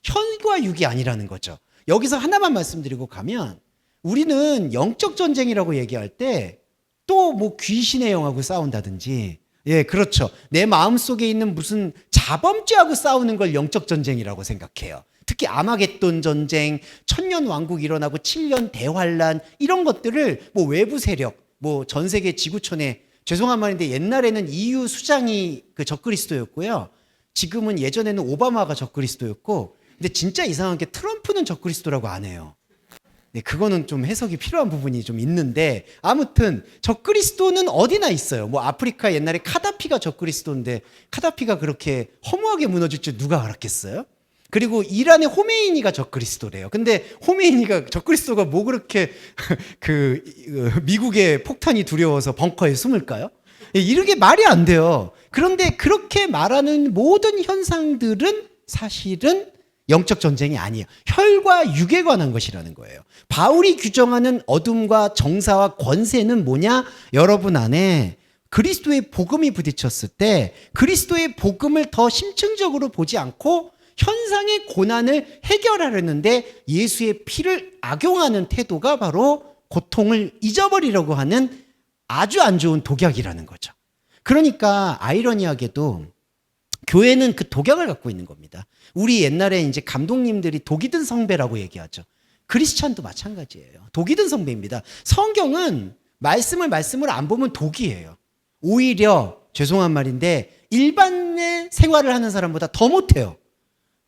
혈과 육이 아니라는 거죠. 여기서 하나만 말씀드리고 가면 우리는 영적 전쟁이라고 얘기할 때 또 뭐 귀신의 영하고 싸운다든지, 예, 그렇죠. 내 마음속에 있는 무슨 자범죄하고 싸우는 걸 영적 전쟁이라고 생각해요. 특히 아마겟돈 전쟁, 천년 왕국 일어나고 7년 대환란 이런 것들을 뭐 외부 세력, 뭐 전 세계 지구촌에, 죄송한 말인데 옛날에는 EU 수장이 그 적그리스도였고요. 지금은 예전에는 오바마가 적그리스도였고, 근데 진짜 이상한 게 트럼프는 적그리스도라고 안 해요. 네, 그거는 좀 해석이 필요한 부분이 좀 있는데, 아무튼 적그리스도는 어디나 있어요. 뭐 아프리카 옛날에 카다피가 적그리스도인데 카다피가 그렇게 허무하게 무너질 줄 누가 알았겠어요? 그리고 이란의 호메이니가 적그리스도래요. 근데 호메이니가 적그리스도가 뭐 그렇게 미국의 폭탄이 두려워서 벙커에 숨을까요? 이런 게 말이 안 돼요. 그런데 그렇게 말하는 모든 현상들은 사실은 영적 전쟁이 아니에요. 혈과 육에 관한 것이라는 거예요. 바울이 규정하는 어둠과 정사와 권세는 뭐냐? 여러분 안에 그리스도의 복음이 부딪혔을 때 그리스도의 복음을 더 심층적으로 보지 않고 현상의 고난을 해결하려는데 예수의 피를 악용하는 태도가 바로 고통을 잊어버리려고 하는 아주 안 좋은 독약이라는 거죠. 그러니까 아이러니하게도 교회는 그 독약을 갖고 있는 겁니다. 우리 옛날에 이제 감독님들이 독이 든 성배라고 얘기하죠. 크리스찬도 마찬가지예요. 독이 든 성배입니다. 성경은 말씀을 안 보면 독이에요. 오히려 죄송한 말인데 일반의 생활을 하는 사람보다 더 못해요.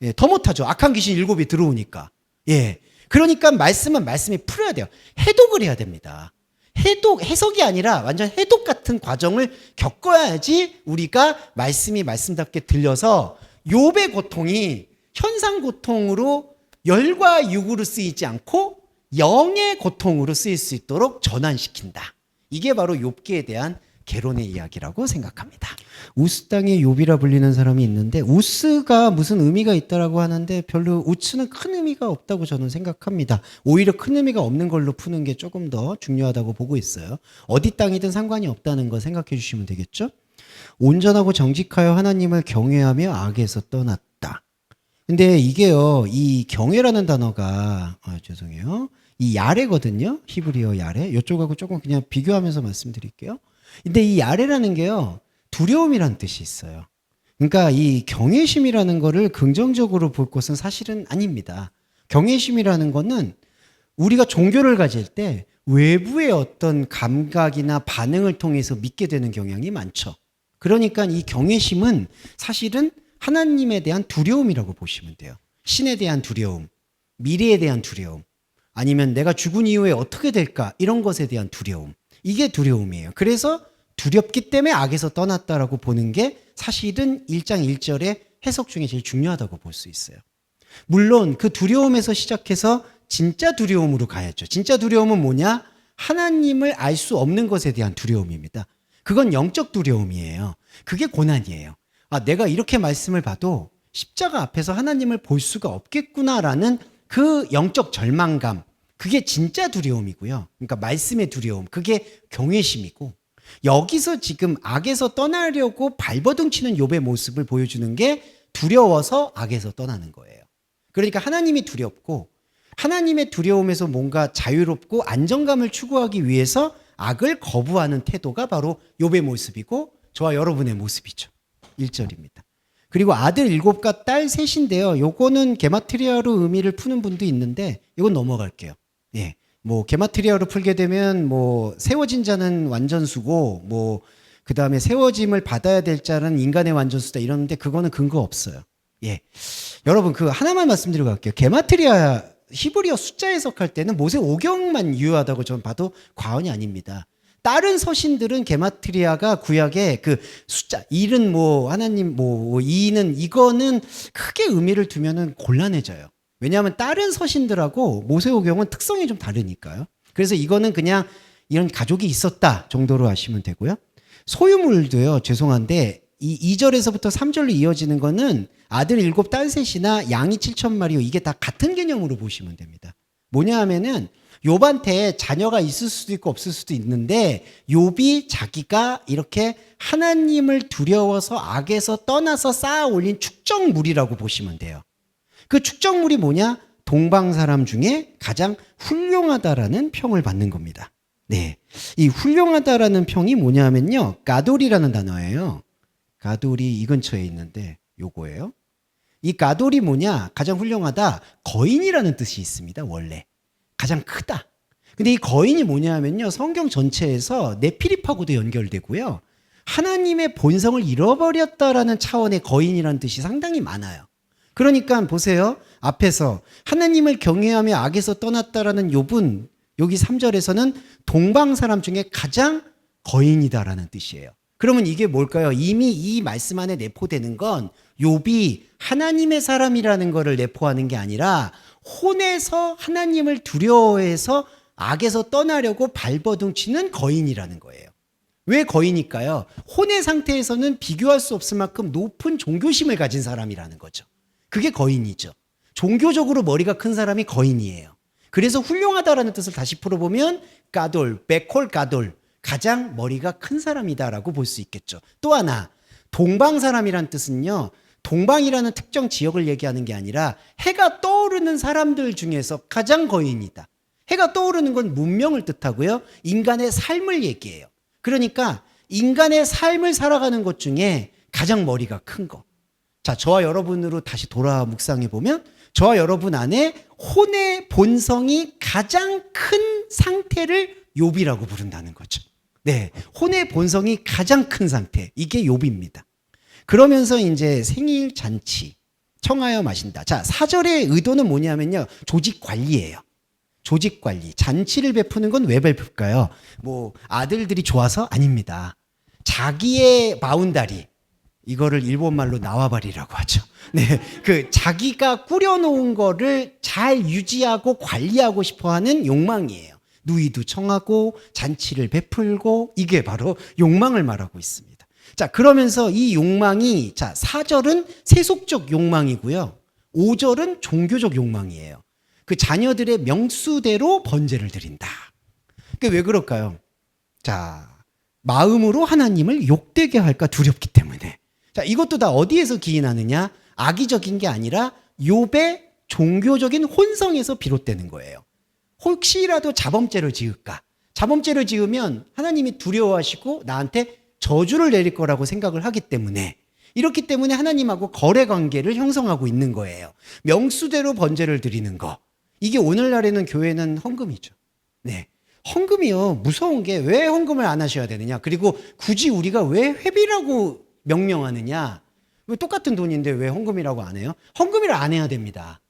예, 더 못하죠. 악한 귀신 7이 들어오니까. 예. 그러니까 말씀이 풀어야 돼요. 해독을 해야 됩니다. 해석이 아니라 완전 해독 같은 과정을 겪어야지 우리가 말씀이 말씀답게 들려서 욥의 고통이 현상 고통으로 열과 육으로 쓰이지 않고 영의 고통으로 쓰일 수 있도록 전환시킨다. 이게 바로 욥기에 대한 개론의 이야기라고 생각합니다. 우스 땅의 욥이라 불리는 사람이 있는데 우스가 무슨 의미가 있다라고 하는데 별로 우스는 큰 의미가 없다고 저는 생각합니다. 오히려 큰 의미가 없는 걸로 푸는 게 조금 더 중요하다고 보고 있어요. 어디 땅이든 상관이 없다는 거 생각해 주시면 되겠죠? 온전하고 정직하여 하나님을 경외하며 악에서 떠났다. 근데 이게요, 이 경외라는 단어가 죄송해요. 이 야레거든요. 히브리어 야레. 이쪽하고 조금 그냥 비교하면서 말씀드릴게요. 근데 이 야레라는 게요, 두려움이라는 뜻이 있어요. 그러니까 이 경외심이라는 거를 긍정적으로 볼 것은 사실은 아닙니다. 경외심이라는 거는 우리가 종교를 가질 때 외부의 어떤 감각이나 반응을 통해서 믿게 되는 경향이 많죠. 그러니까 이 경외심은 사실은 하나님에 대한 두려움이라고 보시면 돼요. 신에 대한 두려움, 미래에 대한 두려움, 아니면 내가 죽은 이후에 어떻게 될까 이런 것에 대한 두려움. 이게 두려움이에요. 그래서 두렵기 때문에 악에서 떠났다라고 보는 게 사실은 1장 1절의 해석 중에 제일 중요하다고 볼 수 있어요. 물론 그 두려움에서 시작해서 진짜 두려움으로 가야죠. 진짜 두려움은 뭐냐? 하나님을 알 수 없는 것에 대한 두려움입니다. 그건 영적 두려움이에요. 그게 고난이에요. 아, 내가 이렇게 말씀을 봐도 십자가 앞에서 하나님을 볼 수가 없겠구나라는 그 영적 절망감, 그게 진짜 두려움이고요. 그러니까 말씀의 두려움, 그게 경외심이고, 여기서 지금 악에서 떠나려고 발버둥 치는 욥의 모습을 보여주는 게 두려워서 악에서 떠나는 거예요. 그러니까 하나님이 두렵고 하나님의 두려움에서 뭔가 자유롭고 안정감을 추구하기 위해서 악을 거부하는 태도가 바로 욥의 모습이고 저와 여러분의 모습이죠. 1절입니다. 그리고 아들 7과 딸 3인데요. 요거는 게마트리아로 의미를 푸는 분도 있는데 이건 넘어갈게요. 예. 뭐 게마트리아로 풀게 되면 뭐 세워진 자는 완전수고 뭐 그다음에 세워짐을 받아야 될 자는 인간의 완전수다 이러는데 그거는 근거 없어요. 예. 여러분 그 하나만 말씀드리고 갈게요. 게마트리아 히브리어 숫자 해석할 때는 모세오경만 유효하다고 저는 봐도 과언이 아닙니다. 다른 서신들은 게마트리아가 구약의 그 숫자 1은 뭐 하나님 뭐 2는 이거는 크게 의미를 두면은 곤란해져요. 왜냐하면 다른 서신들하고 모세오경은 특성이 좀 다르니까요. 그래서 이거는 그냥 이런 가족이 있었다 정도로 아시면 되고요. 소유물도요. 죄송한데 이 2절에서부터 3절로 이어지는 거는 아들 7, 딸 3이나 양이 7,000마리요. 이게 다 같은 개념으로 보시면 됩니다. 뭐냐 하면은 욥한테 자녀가 있을 수도 있고 없을 수도 있는데 욥이 자기가 이렇게 하나님을 두려워서 악에서 떠나서 쌓아 올린 축적물이라고 보시면 돼요. 그 축적물이 뭐냐? 동방 사람 중에 가장 훌륭하다라는 평을 받는 겁니다. 네, 이 훌륭하다라는 평이 뭐냐면요, 가돌이라는 단어예요. 가돌이 이 근처에 있는데 요거예요. 이 가돌이 뭐냐? 가장 훌륭하다. 거인이라는 뜻이 있습니다. 원래 가장 크다. 근데 이 거인이 뭐냐면요, 성경 전체에서 네피립하고도 연결되고요, 하나님의 본성을 잃어버렸다라는 차원의 거인이라는 뜻이 상당히 많아요. 그러니까 보세요. 앞에서 하나님을 경외하며 악에서 떠났다라는 욥은 여기 3절에서는 동방 사람 중에 가장 거인이다라는 뜻이에요. 그러면 이게 뭘까요? 이미 이 말씀 안에 내포되는 건 욥이 하나님의 사람이라는 것을 내포하는 게 아니라 혼에서 하나님을 두려워해서 악에서 떠나려고 발버둥치는 거인이라는 거예요. 왜 거인일까요? 혼의 상태에서는 비교할 수 없을 만큼 높은 종교심을 가진 사람이라는 거죠. 그게 거인이죠. 종교적으로 머리가 큰 사람이 거인이에요. 그래서 훌륭하다라는 뜻을 다시 풀어보면 가돌, 베콜 가돌, 가장 머리가 큰 사람이다라고 볼 수 있겠죠. 또 하나, 동방 사람이란 뜻은요, 동방이라는 특정 지역을 얘기하는 게 아니라 해가 떠오르는 사람들 중에서 가장 거인이다. 해가 떠오르는 건 문명을 뜻하고요, 인간의 삶을 얘기해요. 그러니까 인간의 삶을 살아가는 것 중에 가장 머리가 큰 거. 자, 저와 여러분으로 다시 돌아 묵상해 보면 저와 여러분 안에 혼의 본성이 가장 큰 상태를 욥이라고 부른다는 거죠. 네, 혼의 본성이 가장 큰 상태, 이게 욥입니다. 그러면서 이제 생일 잔치 청하여 마신다. 자, 4절의 의도는 뭐냐면요, 조직 관리예요. 조직 관리. 잔치를 베푸는 건 왜 베풀까요? 뭐 아들들이 좋아서? 아닙니다. 자기의 바운다리, 이거를 일본말로 나와바리라고 하죠. 네, 그 자기가 꾸려놓은 거를 잘 유지하고 관리하고 싶어하는 욕망이에요. 누이도 청하고 잔치를 베풀고, 이게 바로 욕망을 말하고 있습니다. 자, 그러면서 이 욕망이, 자, 4절은 세속적 욕망이고요, 5절은 종교적 욕망이에요. 그 자녀들의 명수대로 번제를 드린다. 그게 왜 그럴까요? 자, 마음으로 하나님을 욕되게 할까 두렵기 때문에. 자, 이것도 다 어디에서 기인하느냐? 악의적인 게 아니라 욥의 종교적인 혼성에서 비롯되는 거예요. 혹시라도 자범죄를 지을까? 자범죄를 지으면 하나님이 두려워하시고 나한테 저주를 내릴 거라고 생각을 하기 때문에, 이렇기 때문에 하나님하고 거래 관계를 형성하고 있는 거예요. 명수대로 번제를 드리는 거. 이게 오늘날에는 교회는 헌금이죠. 네. 헌금이요, 무서운 게 왜 헌금을 안 하셔야 되느냐? 그리고 굳이 우리가 왜 회비라고 명명하느냐? 왜 똑같은 돈인데 왜 헌금이라고 안 해요? 헌금이라 안 해야 됩니다.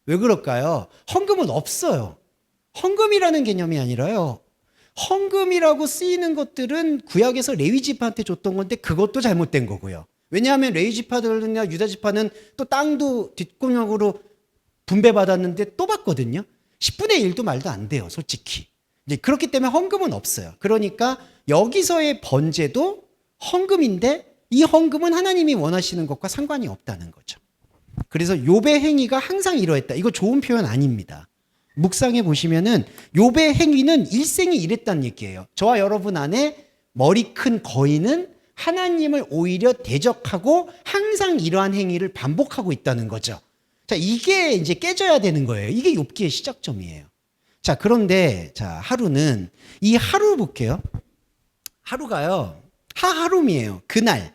왜 그럴까요? 헌금은 없어요. 헌금이라는 개념이 아니라요, 헌금이라고 쓰이는 것들은 구약에서 레위 지파한테 줬던 건데 그것도 잘못된 거고요. 왜냐하면 레위 지파들이나 유다 지파는 또 땅도 뒷공역으로 분배받았는데 또 받거든요. 10분의 1도 말도 안 돼요, 솔직히. 이제 그렇기 때문에 헌금은 없어요. 그러니까 여기서의 번제도 헌금인데 이 헌금은 하나님이 원하시는 것과 상관이 없다는 거죠. 그래서 욥의 행위가 항상 이러했다. 이거 좋은 표현 아닙니다. 묵상해 보시면은 욥의 행위는 일생이 이랬다는 얘기예요. 저와 여러분 안에 머리 큰 거인은 하나님을 오히려 대적하고 항상 이러한 행위를 반복하고 있다는 거죠. 자, 이게 이제 깨져야 되는 거예요. 이게 욥기의 시작점이에요. 자, 그런데 자, 하루는, 이 하루 볼게요. 하루가요, 하하룸이에요. 그날.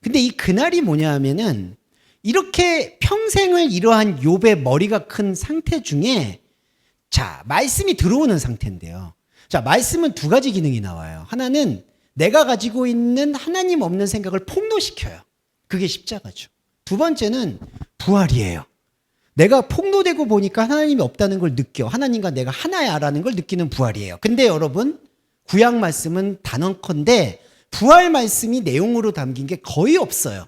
근데 이 그날이 뭐냐 하면은 이렇게 평생을 이러한 욥의 머리가 큰 상태 중에, 자, 말씀이 들어오는 상태인데요. 자, 말씀은 두 가지 기능이 나와요. 하나는 내가 가지고 있는 하나님 없는 생각을 폭로시켜요. 그게 십자가죠. 두 번째는 부활이에요. 내가 폭로되고 보니까 하나님이 없다는 걸 느껴. 하나님과 내가 하나야라는 걸 느끼는 부활이에요. 근데 여러분, 구약 말씀은 단언컨대 부활 말씀이 내용으로 담긴 게 거의 없어요.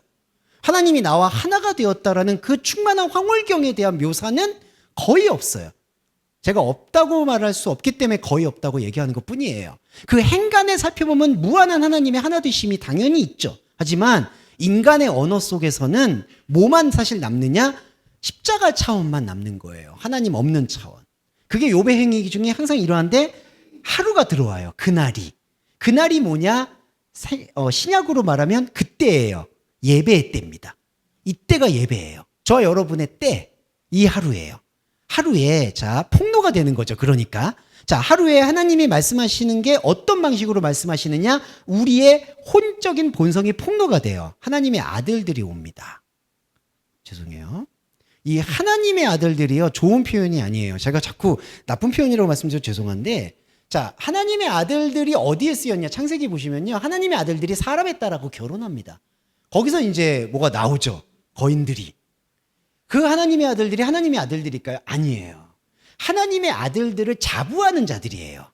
하나님이 나와 하나가 되었다라는 그 충만한 황홀경에 대한 묘사는 거의 없어요. 제가 없다고 말할 수 없기 때문에 거의 없다고 얘기하는 것 뿐이에요. 그 행간에 살펴보면 무한한 하나님의 하나되심이 당연히 있죠. 하지만 인간의 언어 속에서는 뭐만 사실 남느냐? 십자가 차원만 남는 거예요. 하나님 없는 차원. 그게 욥의 행위 중에 항상 이러한데 하루가 들어와요. 그날이 뭐냐? 신약으로 말하면 그때예요. 예배의 때입니다. 이때가 예배예요. 저와 여러분의 때, 이 하루예요. 하루에 폭로가 되는 거죠. 그러니까 하루에 하나님이 말씀하시는 게 어떤 방식으로 말씀하시느냐? 우리의 혼적인 본성이 폭로가 돼요. 하나님의 아들들이 옵니다. 죄송해요. 이 하나님의 아들들이요, 좋은 표현이 아니에요. 제가 자꾸 나쁜 표현이라고 말씀드려서 죄송한데, 하나님의 아들들이 어디에 쓰였냐? 창세기 보시면요, 하나님의 아들들이 사람에 따라고 결혼합니다. 거기서 이제 뭐가 나오죠? 거인들이. 그 하나님의 아들들이 하나님의 아들들일까요? 아니에요. 하나님의 아들들을 자부하는 자들이에요.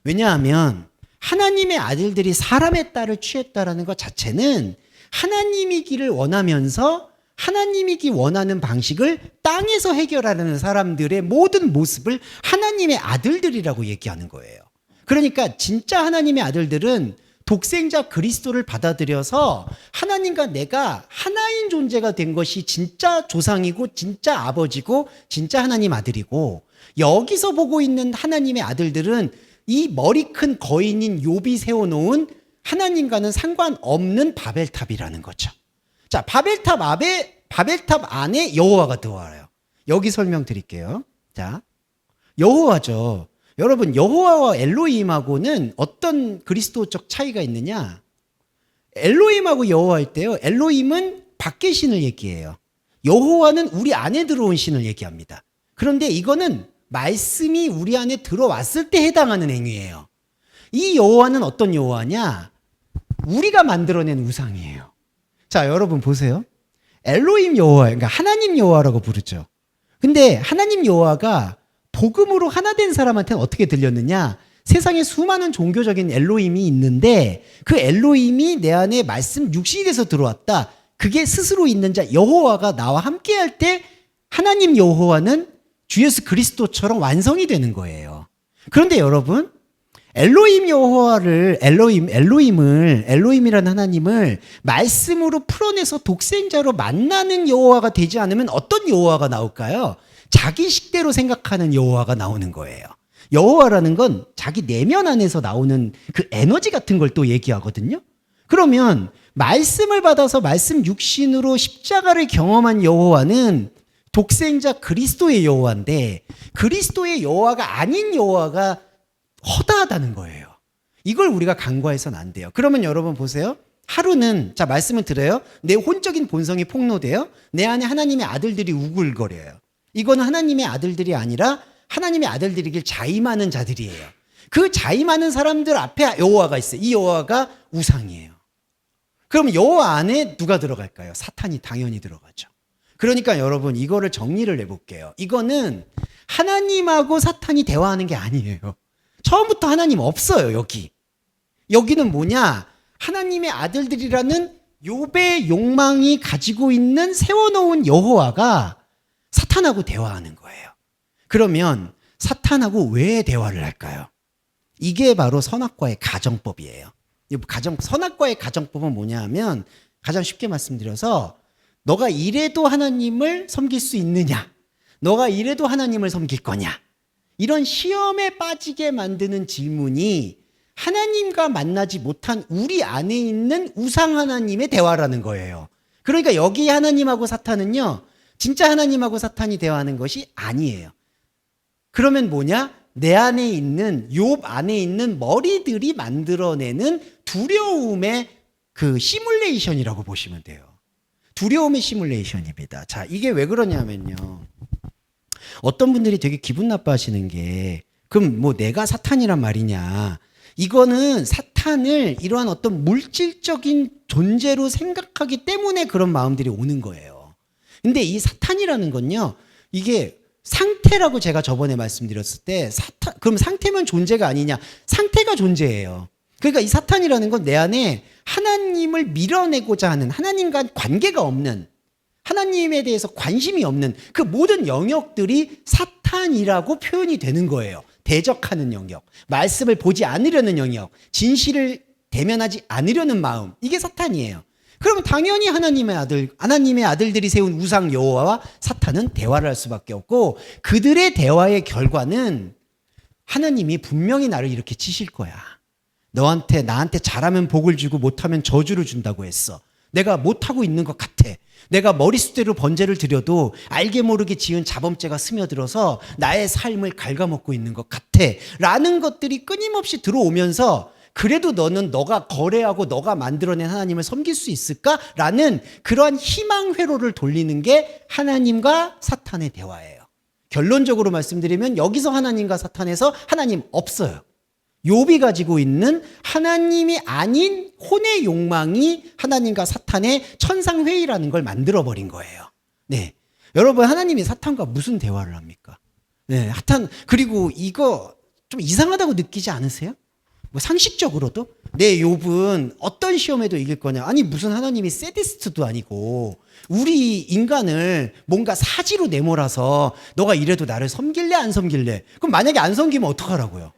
왜냐하면 하나님의 아들들이 사람의 딸을 취했다라는 것 자체는 하나님이기를 원하면서 하나님이기 원하는 방식을 땅에서 해결하려는 사람들의 모든 모습을 하나님의 아들들이라고 얘기하는 거예요. 그러니까 진짜 하나님의 아들들은 독생자 그리스도를 받아들여서 하나님과 내가 하나인 존재가 된 것이 진짜 조상이고 진짜 아버지고 진짜 하나님 아들이고, 여기서 보고 있는 하나님의 아들들은 이 머리 큰 거인인 욥이 세워놓은 하나님과는 상관없는 바벨탑이라는 거죠. 바벨탑 안에 여호와가 들어와요. 여기 설명드릴게요. 여호와죠. 여러분, 여호와와 엘로힘하고는 어떤 그리스도적 차이가 있느냐? 엘로힘하고 여호와일 때요, 엘로힘은 밖의 신을 얘기해요. 여호와는 우리 안에 들어온 신을 얘기합니다. 그런데 이거는 말씀이 우리 안에 들어왔을 때 해당하는 행위예요. 이 여호와는 어떤 여호와냐? 우리가 만들어낸 우상이에요. 여러분 보세요. 엘로힘 여호와, 그러니까 하나님 여호와라고 부르죠. 근데 하나님 여호와가 복음으로 하나 된 사람한테는 어떻게 들렸느냐? 세상에 수많은 종교적인 엘로힘이 있는데 그 엘로힘이 내 안에 말씀 육신이 돼서 들어왔다. 그게 스스로 있는 자 여호와가 나와 함께할 때 하나님 여호와는 주 예수 그리스도처럼 완성이 되는 거예요. 그런데 여러분, 엘로힘이라는 하나님을 말씀으로 풀어내서 독생자로 만나는 여호와가 되지 않으면 어떤 여호와가 나올까요? 자기 식대로 생각하는 여호와가 나오는 거예요. 여호와라는 건 자기 내면 안에서 나오는 그 에너지 같은 걸 또 얘기하거든요. 그러면 말씀을 받아서 말씀 육신으로 십자가를 경험한 여호와는 독생자 그리스도의 여호와인데, 그리스도의 여호와가 아닌 여호와가 허다하다는 거예요. 이걸 우리가 간과해서는 안 돼요. 그러면 여러분 보세요. 하루는, 말씀을 드려요. 내 혼적인 본성이 폭로돼요. 내 안에 하나님의 아들들이 우글거려요. 이거는 하나님의 아들들이 아니라 하나님의 아들들이길 자임하는 자들이에요. 그 자임하는 사람들 앞에 여호와가 있어요. 이 여호와가 우상이에요. 그럼 여호와 안에 누가 들어갈까요? 사탄이 당연히 들어가죠. 그러니까 여러분, 이거를 정리를 해볼게요. 이거는 하나님하고 사탄이 대화하는 게 아니에요. 처음부터 하나님 없어요. 여기는 뭐냐? 하나님의 아들들이라는 욥의 욕망이 가지고 있는 세워놓은 여호와가 사탄하고 대화하는 거예요. 그러면 사탄하고 왜 대화를 할까요? 이게 바로 선악과의 가정법이에요. 선악과의 가정법은 뭐냐 하면, 가장 쉽게 말씀드려서, 너가 이래도 하나님을 섬길 수 있느냐? 너가 이래도 하나님을 섬길 거냐? 이런 시험에 빠지게 만드는 질문이 하나님과 만나지 못한 우리 안에 있는 우상 하나님의 대화라는 거예요. 그러니까 여기 하나님하고 사탄은요, 진짜 하나님하고 사탄이 대화하는 것이 아니에요. 그러면 뭐냐? 내 안에 있는, 욥 안에 있는 머리들이 만들어내는 두려움의 그 시뮬레이션이라고 보시면 돼요. 두려움의 시뮬레이션입니다. 이게 왜 그러냐면요, 어떤 분들이 되게 기분 나빠하시는 게, 그럼 뭐 내가 사탄이란 말이냐? 이거는 사탄을 이러한 어떤 물질적인 존재로 생각하기 때문에 그런 마음들이 오는 거예요. 근데 이 사탄이라는 건요, 이게 상태라고 제가 저번에 말씀드렸을 때, 그럼 상태면 존재가 아니냐? 상태가 존재예요. 그러니까 이 사탄이라는 건 내 안에 하나님을 밀어내고자 하는, 하나님과 관계가 없는, 하나님에 대해서 관심이 없는 그 모든 영역들이 사탄이라고 표현이 되는 거예요. 대적하는 영역, 말씀을 보지 않으려는 영역, 진실을 대면하지 않으려는 마음, 이게 사탄이에요. 그러면 당연히 하나님의 아들들이 세운 우상 여호와와 사탄은 대화를 할 수밖에 없고, 그들의 대화의 결과는 하나님이 분명히 나를 이렇게 치실 거야. 나한테 잘하면 복을 주고 못하면 저주를 준다고 했어. 내가 못하고 있는 것 같아. 내가 머릿수대로 번제를 드려도 알게 모르게 지은 자범죄가 스며들어서 나의 삶을 갉아먹고 있는 것 같아. 라는 것들이 끊임없이 들어오면서, 그래도 너는 너가 거래하고 너가 만들어낸 하나님을 섬길 수 있을까? 라는 그러한 희망 회로를 돌리는 게 하나님과 사탄의 대화예요. 결론적으로 말씀드리면 여기서 하나님과 사탄에서 하나님 없어요. 욥이 가지고 있는 하나님이 아닌 혼의 욕망이 하나님과 사탄의 천상회의라는 걸 만들어버린 거예요. 네. 여러분, 하나님이 사탄과 무슨 대화를 합니까? 네. 그리고 이거 좀 이상하다고 느끼지 않으세요? 뭐 상식적으로도? 내 욥은 어떤 시험에도 이길 거냐? 아니, 무슨 하나님이 세디스트도 아니고 우리 인간을 뭔가 사지로 내몰아서 너가 이래도 나를 섬길래 안 섬길래? 그럼 만약에 안 섬기면 어떡하라고요?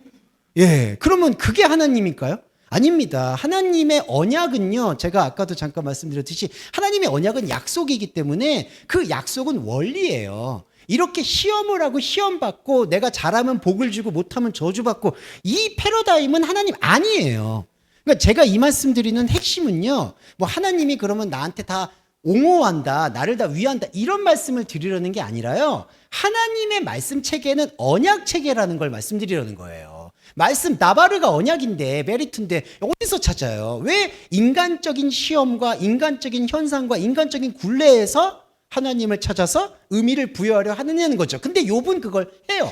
예, 그러면 그게 하나님일까요? 아닙니다. 하나님의 언약은요, 제가 아까도 잠깐 말씀드렸듯이 하나님의 언약은 약속이기 때문에 그 약속은 원리예요. 이렇게 시험을 하고 시험받고 내가 잘하면 복을 주고 못하면 저주받고, 이 패러다임은 하나님 아니에요. 그러니까 제가 이 말씀 드리는 핵심은요, 뭐 하나님이 그러면 나한테 다 옹호한다, 나를 다 위한다, 이런 말씀을 드리려는 게 아니라요, 하나님의 말씀 체계는 언약 체계라는 걸 말씀드리려는 거예요. 말씀, 나바르가 언약인데, 메리트인데 어디서 찾아요? 왜 인간적인 시험과 인간적인 현상과 인간적인 굴레에서 하나님을 찾아서 의미를 부여하려 하느냐는 거죠. 근데 욥은 그걸 해요.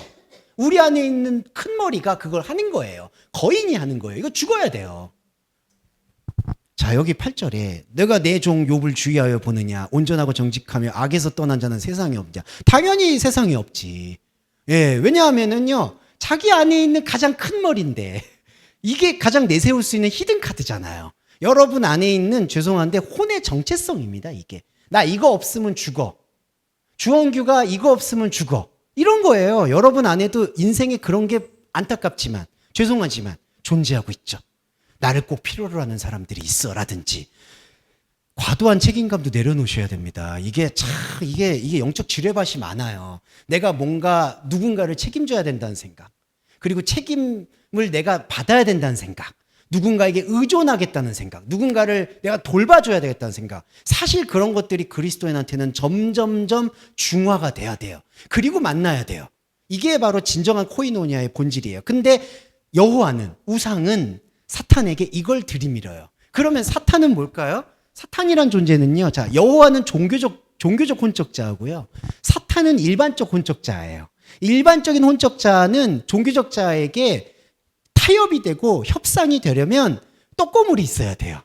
우리 안에 있는 큰 머리가 그걸 하는 거예요. 거인이 하는 거예요. 이거 죽어야 돼요. 자, 여기 8절에 내가 내 종 욥을 주의하여 보느냐, 온전하고 정직하며 악에서 떠난 자는 세상에 없냐. 당연히 세상에 없지. 예, 왜냐하면은요, 자기 안에 있는 가장 큰 머리인데 이게 가장 내세울 수 있는 히든 카드잖아요. 여러분 안에 있는, 죄송한데, 혼의 정체성입니다. 이게 나 이거 없으면 죽어, 주원규가 이거 없으면 죽어, 이런 거예요. 여러분 안에도 인생에 그런 게 안타깝지만, 죄송하지만 존재하고 있죠. 나를 꼭 필요로 하는 사람들이 있어 라든지. 과도한 책임감도 내려놓으셔야 됩니다. 이게 영적 지뢰밭이 많아요. 내가 뭔가 누군가를 책임져야 된다는 생각, 그리고 책임을 내가 받아야 된다는 생각, 누군가에게 의존하겠다는 생각, 누군가를 내가 돌봐줘야 되겠다는 생각. 사실 그런 것들이 그리스도인한테는 점점점 중화가 돼야 돼요. 그리고 만나야 돼요. 이게 바로 진정한 코이노니아의 본질이에요. 근데 여호와는, 우상은 사탄에게 이걸 들이밀어요. 그러면 사탄은 뭘까요? 사탄이란 존재는요, 자, 여호와는 종교적 혼적자고요, 사탄은 일반적 혼적자예요. 일반적인 혼적자는 종교적 자에게 타협이 되고 협상이 되려면 떡고물이 있어야 돼요.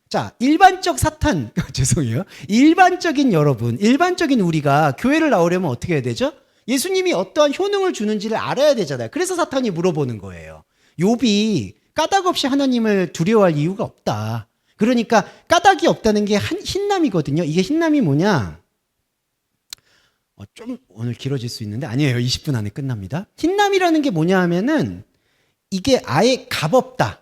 자, 일반적 사탄, 죄송해요. 일반적인 여러분, 일반적인 우리가 교회를 나오려면 어떻게 해야 되죠? 예수님이 어떠한 효능을 주는지를 알아야 되잖아요. 그래서 사탄이 물어보는 거예요. 욥이 까닭 없이 하나님을 두려워할 이유가 없다. 그러니까 까닭이 없다는 게 흰남이거든요. 이게 흰남이 뭐냐? 좀 오늘 길어질 수 있는데 아니에요. 20분 안에 끝납니다. 흰남이라는 게 뭐냐 하면은 이게 아예 값없다,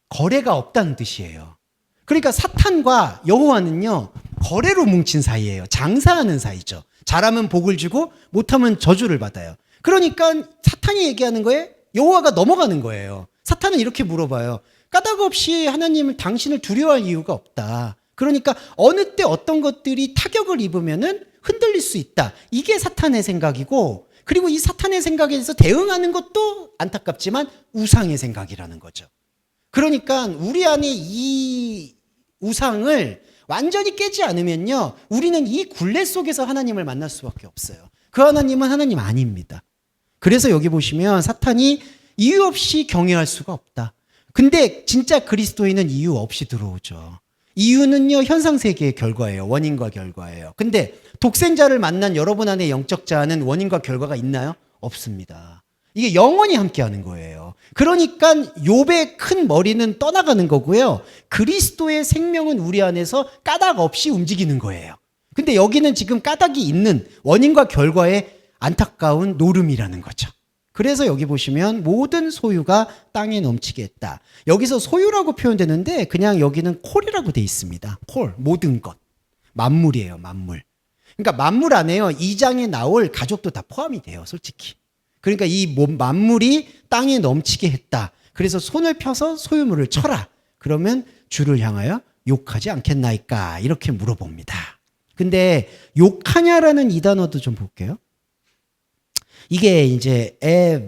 거래가 없다는 뜻이에요. 그러니까 사탄과 여호와는요, 거래로 뭉친 사이예요. 장사하는 사이죠. 잘하면 복을 주고 못하면 저주를 받아요. 그러니까 사탄이 얘기하는 거에 여호와가 넘어가는 거예요. 사탄은 이렇게 물어봐요. 까닭 없이 하나님을, 당신을 두려워할 이유가 없다. 그러니까 어느 때 어떤 것들이 타격을 입으면은 흔들릴 수 있다. 이게 사탄의 생각이고, 그리고 이 사탄의 생각에 대해서 대응하는 것도 안타깝지만 우상의 생각이라는 거죠. 그러니까 우리 안에 이 우상을 완전히 깨지 않으면요, 우리는 이 굴레 속에서 하나님을 만날 수밖에 없어요. 그 하나님은 하나님 아닙니다. 그래서 여기 보시면 사탄이 이유 없이 경외할 수가 없다. 근데 진짜 그리스도인은 이유 없이 들어오죠. 이유는요, 현상세계의 결과예요. 원인과 결과예요. 근데 독생자를 만난 여러분 안에 영적 자아는 원인과 결과가 있나요? 없습니다. 이게 영원히 함께하는 거예요. 그러니까 욥의 큰 머리는 떠나가는 거고요, 그리스도의 생명은 우리 안에서 까닭 없이 움직이는 거예요. 근데 여기는 지금 까닭이 있는 원인과 결과의 안타까운 노름이라는 거죠. 그래서 여기 보시면 모든 소유가 땅에 넘치게 했다. 여기서 소유라고 표현되는데 그냥 여기는 콜이라고 돼 있습니다. 콜, 모든 것. 만물이에요, 만물. 그러니까 만물 안에요. 2장에 나올 가족도 다 포함이 돼요, 솔직히. 그러니까 이 만물이 땅에 넘치게 했다. 그래서 손을 펴서 소유물을 쳐라. 그러면 주를 향하여 욕하지 않겠나이까? 이렇게 물어봅니다. 근데 욕하냐라는 이 단어도 좀 볼게요. 이게 이제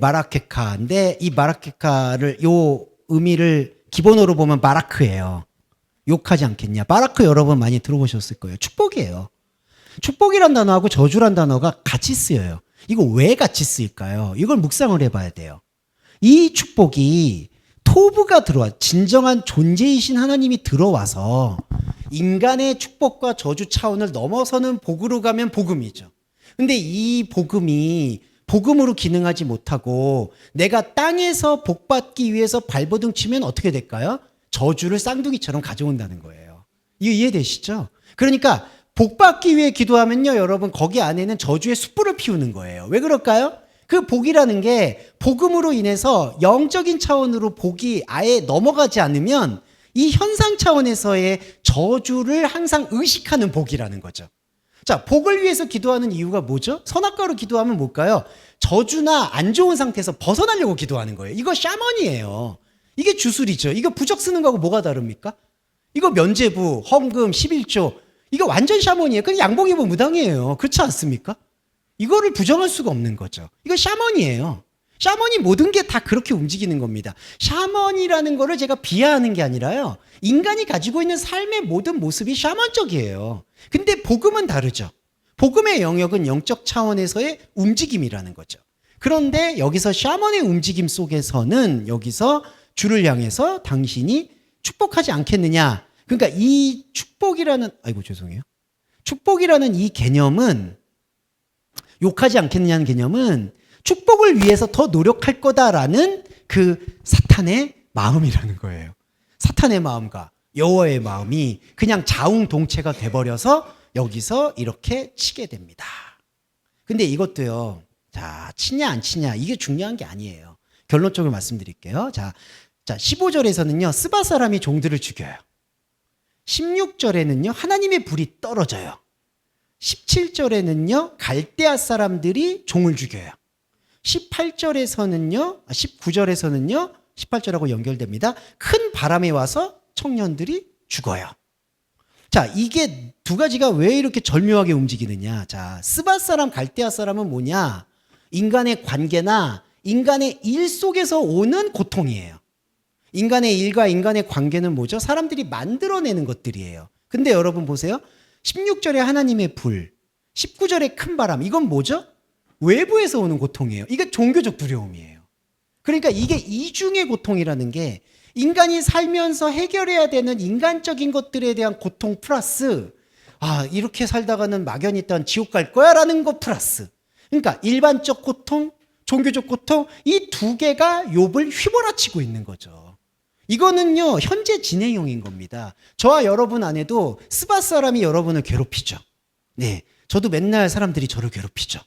마라케카인데 이 마라케카를 요 의미를 기본어로 보면 마라크예요. 욕하지 않겠냐. 마라크 여러분 많이 들어보셨을 거예요. 축복이에요. 축복이란 단어하고 저주란 단어가 같이 쓰여요. 이거 왜 같이 쓰일까요? 이걸 묵상을 해봐야 돼요. 이 축복이 토부가 들어와 진정한 존재이신 하나님이 들어와서 인간의 축복과 저주 차원을 넘어서는 복으로 가면 복음이죠. 근데 이 복음이 복음으로 기능하지 못하고 내가 땅에서 복받기 위해서 발버둥 치면 어떻게 될까요? 저주를 쌍둥이처럼 가져온다는 거예요. 이거 이해되시죠? 그러니까 복받기 위해 기도하면요, 여러분 거기 안에는 저주의 숯불을 피우는 거예요. 왜 그럴까요? 그 복이라는 게 복음으로 인해서 영적인 차원으로 복이 아예 넘어가지 않으면 이 현상 차원에서의 저주를 항상 의식하는 복이라는 거죠. 자, 복을 위해서 기도하는 이유가 뭐죠? 선악과로 기도하면 뭘까요? 저주나 안 좋은 상태에서 벗어나려고 기도하는 거예요. 이거 샤먼이에요. 이게 주술이죠. 이거 부적 쓰는 거하고 뭐가 다릅니까? 이거 면죄부, 헌금, 11조 이거 완전 샤먼이에요. 그냥 양복 입으면 무당이에요. 그렇지 않습니까? 이거를 부정할 수가 없는 거죠. 이거 샤먼이에요. 샤먼이 모든 게 다 그렇게 움직이는 겁니다. 샤먼이라는 거를 제가 비하하는 게 아니라요. 인간이 가지고 있는 삶의 모든 모습이 샤먼적이에요. 근데 복음은 다르죠. 복음의 영역은 영적 차원에서의 움직임이라는 거죠. 그런데 여기서 샤먼의 움직임 속에서는 여기서 주를 향해서 당신이 축복하지 않겠느냐. 그러니까 이 축복이라는 축복이라는 이 개념은 욕하지 않겠느냐는 개념은 축복을 위해서 더 노력할 거다라는 그 사탄의 마음이라는 거예요. 사탄의 마음과 여호와의 마음이 그냥 자웅동체가 돼버려서 여기서 이렇게 치게 됩니다. 근데 이것도요, 자, 치냐 안 치냐 이게 중요한 게 아니에요. 결론적으로 말씀드릴게요. 자, 15절에서는요 스바 사람이 종들을 죽여요. 16절에는요 하나님의 불이 떨어져요. 17절에는요 갈대아 사람들이 종을 죽여요. 19절에서는요 18절하고 연결됩니다. 큰 바람이 와서 청년들이 죽어요. 자, 이게 두 가지가 왜 이렇게 절묘하게 움직이느냐. 자, 스바 사람, 갈대아 사람은 뭐냐? 인간의 관계나 인간의 일 속에서 오는 고통이에요. 인간의 일과 인간의 관계는 뭐죠? 사람들이 만들어내는 것들이에요. 근데 여러분 보세요. 16절에 하나님의 불, 19절에 큰 바람, 이건 뭐죠? 외부에서 오는 고통이에요. 이게 종교적 두려움이에요. 그러니까 이게 이중의 고통이라는 게 인간이 살면서 해결해야 되는 인간적인 것들에 대한 고통 플러스 이렇게 살다가는 막연히 일단 지옥 갈 거야 라는 것 플러스, 그러니까 일반적 고통, 종교적 고통, 이 두 개가 욥을 휘몰아치고 있는 거죠. 이거는요 현재 진행형인 겁니다. 저와 여러분 안에도 스바 사람이 여러분을 괴롭히죠. 네, 저도 맨날 사람들이 저를 괴롭히죠.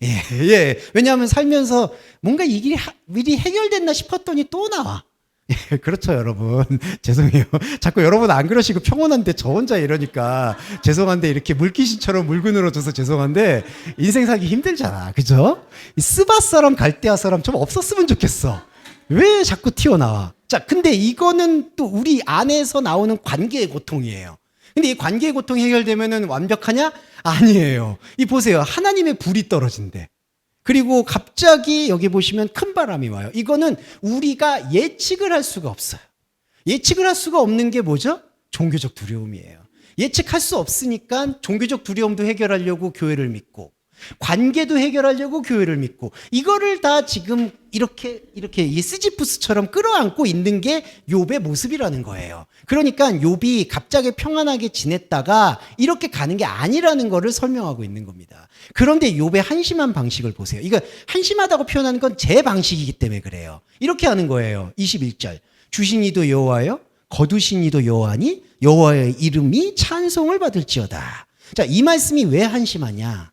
예. 왜냐하면 살면서 뭔가 이 일이 해결됐나 싶었더니 또 나와. 예, 그렇죠, 여러분. 죄송해요. 자꾸 여러분 안 그러시고 평온한데 저 혼자 이러니까 죄송한데 이렇게 물귀신처럼 물그늘어져서 죄송한데 인생 살기 힘들잖아. 그죠? 이 스바 사람, 갈대아 사람 좀 없었으면 좋겠어. 왜 자꾸 튀어나와? 자, 근데 이거는 또 우리 안에서 나오는 관계의 고통이에요. 근데 이 관계의 고통이 해결되면은 완벽하냐? 아니에요. 이 보세요. 하나님의 불이 떨어진대. 그리고 갑자기 여기 보시면 큰 바람이 와요. 이거는 우리가 예측을 할 수가 없어요. 예측을 할 수가 없는 게 뭐죠? 종교적 두려움이에요. 예측할 수 없으니까 종교적 두려움도 해결하려고 교회를 믿고, 관계도 해결하려고 교회를 믿고, 이거를 다 지금 이렇게 이 시지푸스처럼 끌어안고 있는 게 욥의 모습이라는 거예요. 그러니까 욥이 갑자기 평안하게 지냈다가 이렇게 가는 게 아니라는 거를 설명하고 있는 겁니다. 그런데 욥의 한심한 방식을 보세요. 이거 한심하다고 표현하는 건 제 방식이기 때문에 그래요. 이렇게 하는 거예요. 21절. 주신 이도 여호와여, 거두신 이도 여호와니 여호와의 이름이 찬송을 받을지어다. 자, 이 말씀이 왜 한심하냐?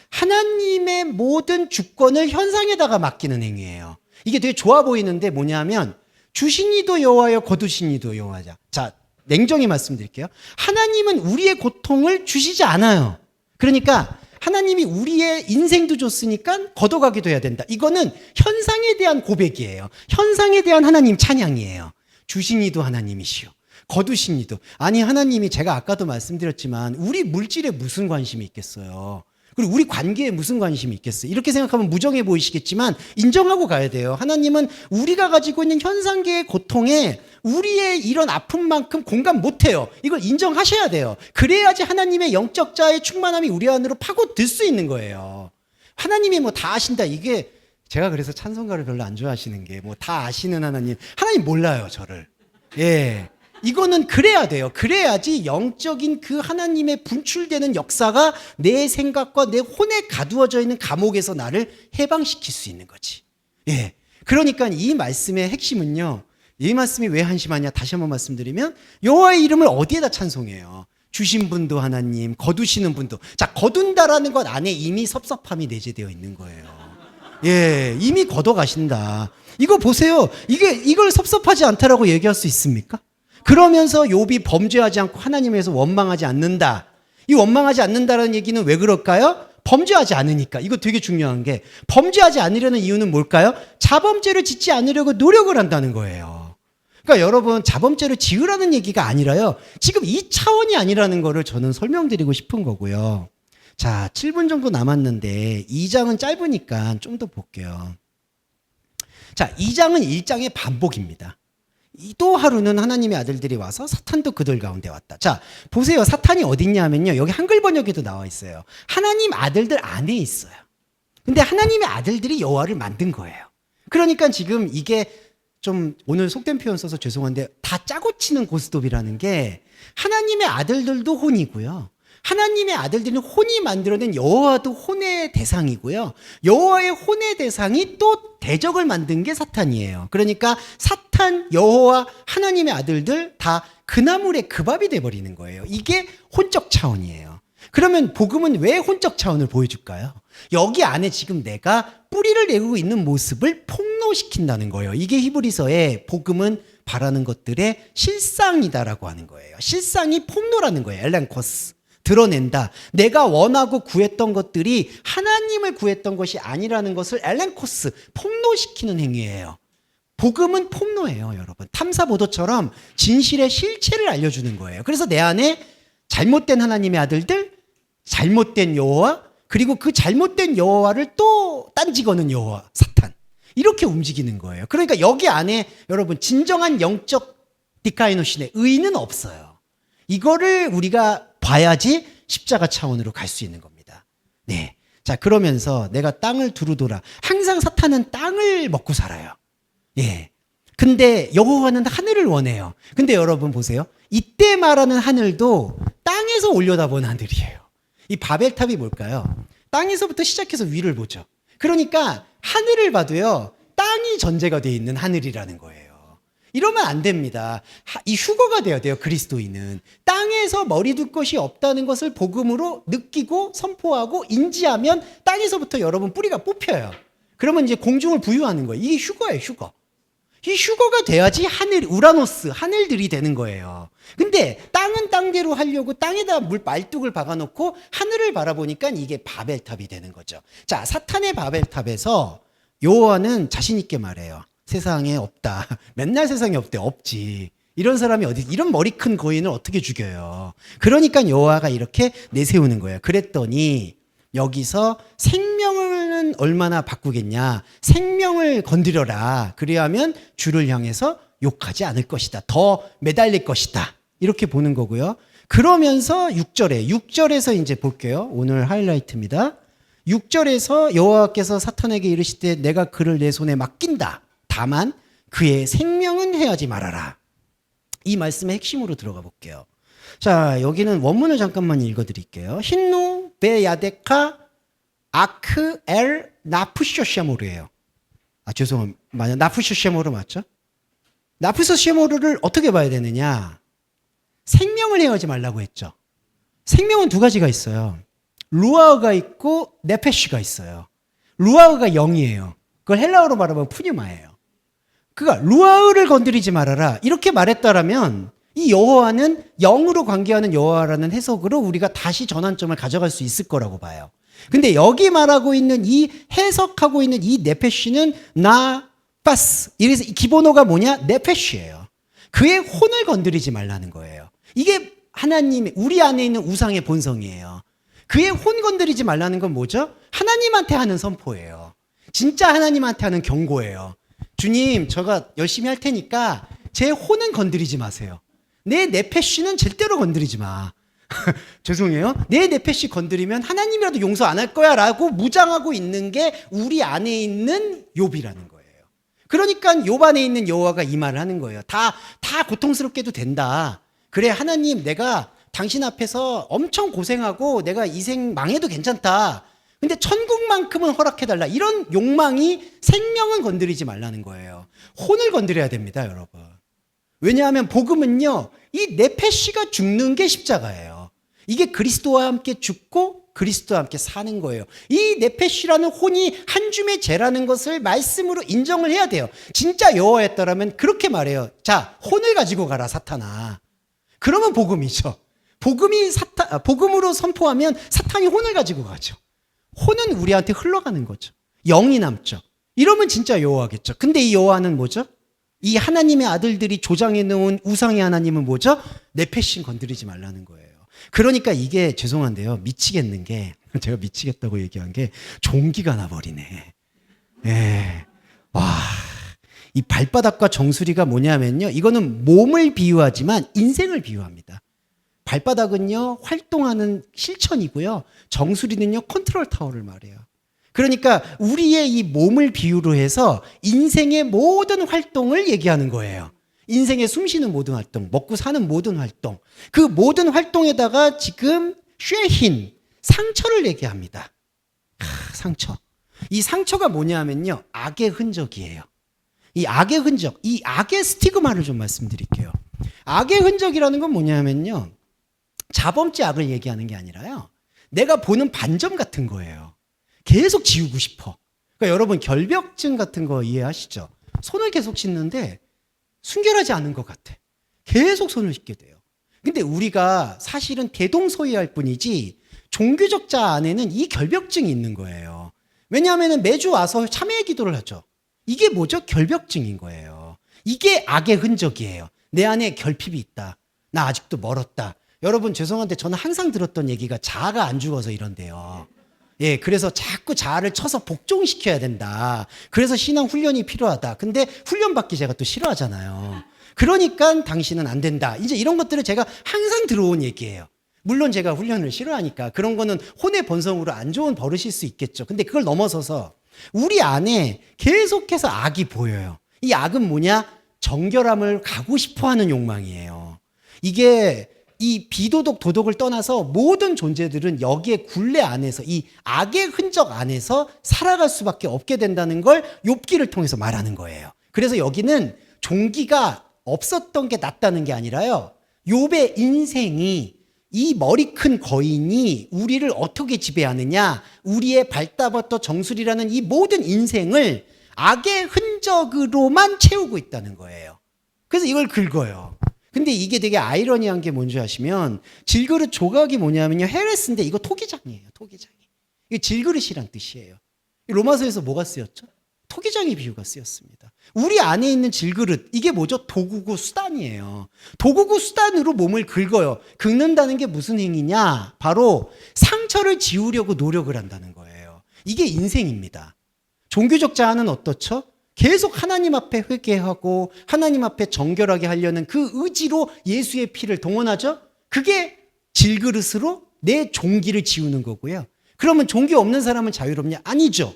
하나님의 모든 주권을 현상에다가 맡기는 행위예요. 이게 되게 좋아 보이는데 뭐냐면 주신 이도 여호와여 거두신 이도 여호와자. 자, 냉정히 말씀드릴게요. 하나님은 우리의 고통을 주시지 않아요. 그러니까 하나님이 우리의 인생도 줬으니까 걷어가기도 해야 된다. 이거는 현상에 대한 고백이에요. 현상에 대한 하나님 찬양이에요. 주신 이도 하나님이시오. 거두신 이도. 아니, 하나님이 제가 아까도 말씀드렸지만 우리 물질에 무슨 관심이 있겠어요. 그리고 우리 관계에 무슨 관심이 있겠어요. 이렇게 생각하면 무정해 보이시겠지만 인정하고 가야 돼요. 하나님은 우리가 가지고 있는 현상계의 고통에 우리의 이런 아픔만큼 공감 못해요. 이걸 인정하셔야 돼요. 그래야지 하나님의 영적 자의 충만함이 우리 안으로 파고들 수 있는 거예요. 하나님이 뭐 다 아신다. 이게 제가 그래서 찬송가를 별로 안 좋아하시는 게 뭐 다 아시는 하나님. 하나님 몰라요, 저를. 예. 이거는 그래야 돼요. 그래야지 영적인 그 하나님의 분출되는 역사가 내 생각과 내 혼에 가두어져 있는 감옥에서 나를 해방시킬 수 있는 거지. 예. 그러니까 이 말씀의 핵심은요. 이 말씀이 왜 한심하냐? 다시 한번 말씀드리면 여호와의 이름을 어디에다 찬송해요? 주신 분도 하나님, 거두시는 분도. 자, 거둔다라는 것 안에 이미 섭섭함이 내재되어 있는 거예요. 예, 이미 걷어가신다. 이거 보세요. 이걸 섭섭하지 않다라고 얘기할 수 있습니까? 그러면서 욥이 범죄하지 않고 하나님에서 원망하지 않는다. 이 원망하지 않는다라는 얘기는 왜 그럴까요? 범죄하지 않으니까. 이거 되게 중요한 게 범죄하지 않으려는 이유는 뭘까요? 자범죄를 짓지 않으려고 노력을 한다는 거예요. 그러니까 여러분 자범죄를 지으라는 얘기가 아니라요. 지금 이 차원이 아니라는 거를 저는 설명드리고 싶은 거고요. 자, 7분 정도 남았는데 2장은 짧으니까 좀 더 볼게요. 자, 2장은 1장의 반복입니다. 또 하루는 하나님의 아들들이 와서 사탄도 그들 가운데 왔다. 자, 보세요. 사탄이 어디 있냐 하면요. 여기 한글 번역에도 나와 있어요. 하나님 아들들 안에 있어요. 근데 하나님의 아들들이 여호와를 만든 거예요. 그러니까 지금 이게 좀 오늘 속된 표현 써서 죄송한데 다 짜고 치는 고스톱이라는 게 하나님의 아들들도 혼이고요. 하나님의 아들들은 혼이 만들어낸 여호와도 혼의 대상이고요. 여호와의 혼의 대상이 또 대적을 만든 게 사탄이에요. 그러니까 사탄, 여호와, 하나님의 아들들 다 그나물의 그 밥이 돼버리는 거예요. 이게 혼적 차원이에요. 그러면 복음은 왜 혼적 차원을 보여줄까요? 여기 안에 지금 내가 뿌리를 내고 있는 모습을 폭로시킨다는 거예요. 이게 히브리서에 복음은 바라는 것들의 실상이다라고 하는 거예요. 실상이 폭로라는 거예요. 엘렌코스. 드러낸다. 내가 원하고 구했던 것들이 하나님을 구했던 것이 아니라는 것을 엘렌코스, 폭로시키는 행위예요. 복음은 폭로예요, 여러분. 탐사보도처럼 진실의 실체를 알려주는 거예요. 그래서 내 안에 잘못된 하나님의 아들들, 잘못된 여호와, 그리고 그 잘못된 여호와를 또 딴지거는 여호와, 사탄. 이렇게 움직이는 거예요. 그러니까 여기 안에 여러분 진정한 영적 디카이노신의 의는 없어요. 이거를 우리가 봐야지 십자가 차원으로 갈 수 있는 겁니다. 네. 자, 그러면서 내가 땅을 두루돌아. 항상 사탄은 땅을 먹고 살아요. 예. 근데 여호와는 하늘을 원해요. 근데 여러분 보세요. 이때 말하는 하늘도 땅에서 올려다본 하늘이에요. 이 바벨탑이 뭘까요? 땅에서부터 시작해서 위를 보죠. 그러니까 하늘을 봐도요. 땅이 전제가 되어 있는 하늘이라는 거예요. 이러면 안 됩니다. 이 휴거가 돼야 돼요. 그리스도인은. 땅에서 머리 둘 것이 없다는 것을 복음으로 느끼고 선포하고 인지하면 땅에서부터 여러분 뿌리가 뽑혀요. 그러면 이제 공중을 부유하는 거예요. 이게 휴거예요. 휴거. 이 휴거가 돼야지 하늘, 우라노스, 하늘들이 되는 거예요. 근데 땅은 땅대로 하려고 땅에다 말뚝을 박아놓고 하늘을 바라보니까 이게 바벨탑이 되는 거죠. 자, 사탄의 바벨탑에서 여호와는 자신 있게 말해요. 세상에 없다. 맨날 세상에 없대. 없지. 이런 사람이 어디, 이런 머리 큰 거인을 어떻게 죽여요. 그러니까 여호와가 이렇게 내세우는 거예요. 그랬더니 여기서 생명은 얼마나 바꾸겠냐. 생명을 건드려라. 그래야면 주를 향해서 욕하지 않을 것이다. 더 매달릴 것이다. 이렇게 보는 거고요. 그러면서 6절에서 이제 볼게요. 오늘 하이라이트입니다. 6절에서 여호와께서 사탄에게 이르시되 내가 그를 내 손에 맡긴다. 다만 그의 생명은 해하지 말아라. 이 말씀의 핵심으로 들어가 볼게요. 자, 여기는 원문을 잠깐만 읽어드릴게요. 힌노 베야데카 아크 엘 나푸쇼쉐모르예요. 아, 죄송합니다. 나푸쇼쉐모르 맞죠? 나푸쇼쉐모르를 어떻게 봐야 되느냐? 생명을 해하지 말라고 했죠. 생명은 두 가지가 있어요. 루아흐가 있고 네페시가 있어요. 루아흐가 영이에요. 그걸 헬라어로 말하면 푸뉴마예요. 그러니까 루아흐를 건드리지 말아라 이렇게 말했다라면 이 여호와는 영으로 관계하는 여호와라는 해석으로 우리가 다시 전환점을 가져갈 수 있을 거라고 봐요. 근데 여기 말하고 있는 이 해석하고 있는 이 네페시는 나파스. 이래서 기본어가 뭐냐? 네페시예요. 그의 혼을 건드리지 말라는 거예요. 이게 하나님의 우리 안에 있는 우상의 본성이에요. 그의 혼 건드리지 말라는 건 뭐죠? 하나님한테 하는 선포예요. 진짜 하나님한테 하는 경고예요. 주님, 제가 열심히 할 테니까 제 혼은 건드리지 마세요. 내 네페시는 절대로 건드리지 마. 죄송해요. 내 네페시 건드리면 하나님이라도 용서 안 할 거야 라고 무장하고 있는 게 우리 안에 있는 욥이라는 거예요. 그러니까 욥 안에 있는 여호와가 이 말을 하는 거예요. 다 고통스럽게도 된다. 그래 하나님 내가 당신 앞에서 엄청 고생하고 내가 이 생 망해도 괜찮다. 근데 천국만큼은 허락해달라. 이런 욕망이 생명은 건드리지 말라는 거예요. 혼을 건드려야 됩니다, 여러분. 왜냐하면 복음은요, 이 네페시가 죽는 게 십자가예요. 이게 그리스도와 함께 죽고 그리스도와 함께 사는 거예요. 이 네페시라는 혼이 한 줌의 죄라는 것을 말씀으로 인정을 해야 돼요. 진짜 여호와였더라면 그렇게 말해요. 자, 혼을 가지고 가라, 사탄아. 그러면 복음이죠. 복음으로 선포하면 사탄이 혼을 가지고 가죠. 혼은 우리한테 흘러가는 거죠. 영이 남죠. 이러면 진짜 여호와겠죠. 근데 이 여호와는 뭐죠? 이 하나님의 아들들이 조장해 놓은 우상의 하나님은 뭐죠? 네페시 건드리지 말라는 거예요. 그러니까 이게 죄송한데요. 미치겠는 게 제가 미치겠다고 얘기한 게 종기가 나버리네. 예. 와, 이 발바닥과 정수리가 뭐냐면요. 이거는 몸을 비유하지만 인생을 비유합니다. 발바닥은요, 활동하는 실천이고요. 정수리는요, 컨트롤 타워를 말해요. 그러니까 우리의 이 몸을 비유로 해서 인생의 모든 활동을 얘기하는 거예요. 인생의 숨쉬는 모든 활동, 먹고 사는 모든 활동. 그 모든 활동에다가 지금 쉐힌, 상처를 얘기합니다. 상처. 이 상처가 뭐냐면요, 악의 흔적이에요. 이 악의 흔적, 이 악의 스티그마를 좀 말씀드릴게요. 악의 흔적이라는 건 뭐냐면요, 자범죄 악을 얘기하는 게 아니라요, 내가 보는 반점 같은 거예요. 계속 지우고 싶어. 그러니까 여러분 결벽증 같은 거 이해하시죠? 손을 계속 씻는데 순결하지 않은 것 같아. 계속 손을 씻게 돼요. 근데 우리가 사실은 대동소이할 뿐이지 종교적자 안에는 이 결벽증이 있는 거예요. 왜냐하면 매주 와서 참회의 기도를 하죠. 이게 뭐죠? 결벽증인 거예요. 이게 악의 흔적이에요. 내 안에 결핍이 있다. 나 아직도 멀었다. 여러분 죄송한데 저는 항상 들었던 얘기가 자아가 안 죽어서 이런데요. 예, 그래서 자꾸 자아를 쳐서 복종시켜야 된다. 그래서 신앙 훈련이 필요하다. 근데 훈련 받기 제가 또 싫어하잖아요. 그러니까 당신은 안 된다. 이제 이런 것들을 제가 항상 들어온 얘기예요. 물론 제가 훈련을 싫어하니까 그런 거는 혼의 본성으로 안 좋은 버릇일 수 있겠죠. 근데 그걸 넘어서서 우리 안에 계속해서 악이 보여요. 이 악은 뭐냐? 정결함을 가고 싶어 하는 욕망이에요. 이게 이 비도덕 도덕을 떠나서 모든 존재들은 여기에 굴레 안에서 이 악의 흔적 안에서 살아갈 수밖에 없게 된다는 걸 욥기를 통해서 말하는 거예요. 그래서 여기는 종기가 없었던 게 낫다는 게 아니라요, 욥의 인생이, 이 머리 큰 거인이 우리를 어떻게 지배하느냐, 우리의 발다버터 정수리라는 이 모든 인생을 악의 흔적으로만 채우고 있다는 거예요. 그래서 이걸 긁어요. 근데 이게 되게 아이러니한 게 뭔지 아시면, 질그릇 조각이 뭐냐면요, 헤레스인데 이거 토기장이에요. 토기장이. 이게 질그릇이란 뜻이에요. 로마서에서 뭐가 쓰였죠? 토기장의 비유가 쓰였습니다. 우리 안에 있는 질그릇, 이게 뭐죠? 도구고 수단이에요. 도구고 수단으로 몸을 긁어요. 긁는다는 게 무슨 행위냐? 바로 상처를 지우려고 노력을 한다는 거예요. 이게 인생입니다. 종교적 자아는 어떻죠? 계속 하나님 앞에 회개하고 하나님 앞에 정결하게 하려는 그 의지로 예수의 피를 동원하죠? 그게 질그릇으로 내 종기를 지우는 거고요. 그러면 종교 없는 사람은 자유롭냐? 아니죠.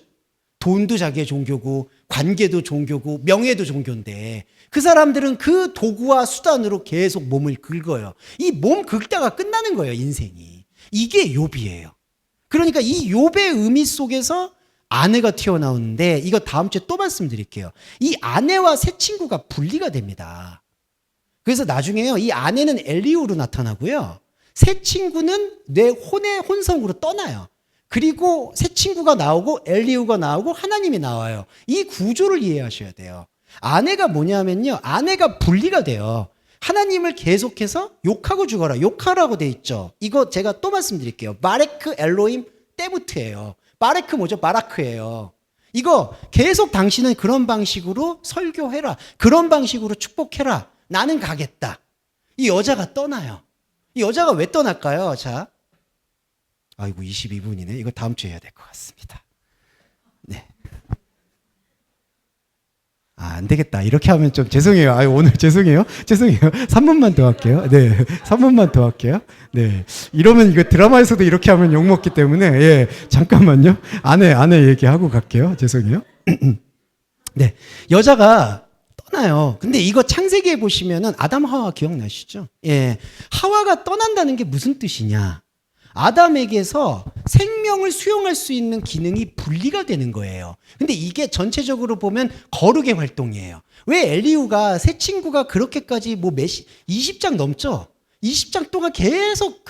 돈도 자기의 종교고 관계도 종교고 명예도 종교인데 그 사람들은 그 도구와 수단으로 계속 몸을 긁어요. 이 몸 긁다가 끝나는 거예요, 인생이. 이게 욥이에요. 그러니까 이 욥의 의미 속에서 아내가 튀어나오는데, 이거 다음 주에 또 말씀드릴게요. 이 아내와 새 친구가 분리가 됩니다. 그래서 나중에요, 이 아내는 엘리후로 나타나고요, 새 친구는 내 혼의 혼성으로 떠나요. 그리고 새 친구가 나오고 엘리후가 나오고 하나님이 나와요. 이 구조를 이해하셔야 돼요. 아내가 뭐냐면요. 아내가 분리가 돼요. 하나님을 계속해서 욕하고 죽어라. 욕하라고 돼 있죠. 이거 제가 또 말씀드릴게요. 마레크 엘로임 때부트예요. 마레크 뭐죠? 마라크예요. 이거 계속 당신은 그런 방식으로 설교해라. 그런 방식으로 축복해라. 나는 가겠다. 이 여자가 떠나요. 이 여자가 왜 떠날까요? 자, 아이고 22분이네. 이거 다음 주에 해야 될 것 같습니다. 네. 안 되겠다. 이렇게 하면 좀 죄송해요. 오늘 죄송해요. 3분만 더 할게요. 네. 3분만 더 할게요. 네. 이러면 이거 드라마에서도 이렇게 하면 욕먹기 때문에, 예. 잠깐만요. 아내 얘기하고 갈게요. 죄송해요. 네. 여자가 떠나요. 근데 이거 창세기에 보시면은 아담 하와 기억나시죠? 예. 하와가 떠난다는 게 무슨 뜻이냐? 아담에게서 생명을 수용할 수 있는 기능이 분리가 되는 거예요. 근데 이게 전체적으로 보면 거룩의 활동이에요. 왜 엘리후가 새 친구가 그렇게까지 20장 넘죠? 20장 동안 계속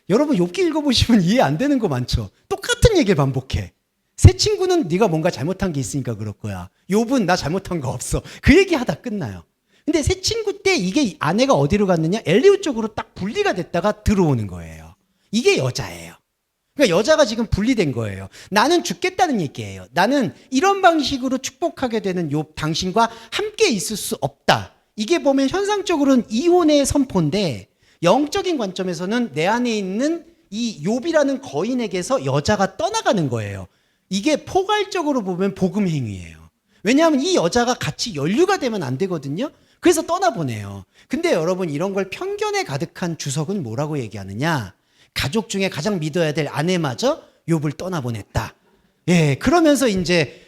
여러분 욥기 읽어보시면 이해 안 되는 거 많죠? 똑같은 얘기를 반복해. 새 친구는 네가 뭔가 잘못한 게 있으니까 그럴 거야. 욥은 나 잘못한 거 없어. 그 얘기 하다 끝나요. 근데 새 친구 때 이게 아내가 어디로 갔느냐? 엘리후 쪽으로 딱 분리가 됐다가 들어오는 거예요. 이게 여자예요. 그러니까 여자가 지금 분리된 거예요. 나는 죽겠다는 얘기예요. 나는 이런 방식으로 축복하게 되는 욥 당신과 함께 있을 수 없다. 이게 보면 현상적으로는 이혼의 선포인데 영적인 관점에서는 내 안에 있는 이 욥이라는 거인에게서 여자가 떠나가는 거예요. 이게 포괄적으로 보면 복음 행위예요. 왜냐하면 이 여자가 같이 연류가 되면 안 되거든요. 그래서 떠나보내요. 근데 여러분 이런 걸 편견에 가득한 주석은 뭐라고 얘기하느냐? 가족 중에 가장 믿어야 될 아내마저 욥을 떠나보냈다. 예, 그러면서 이제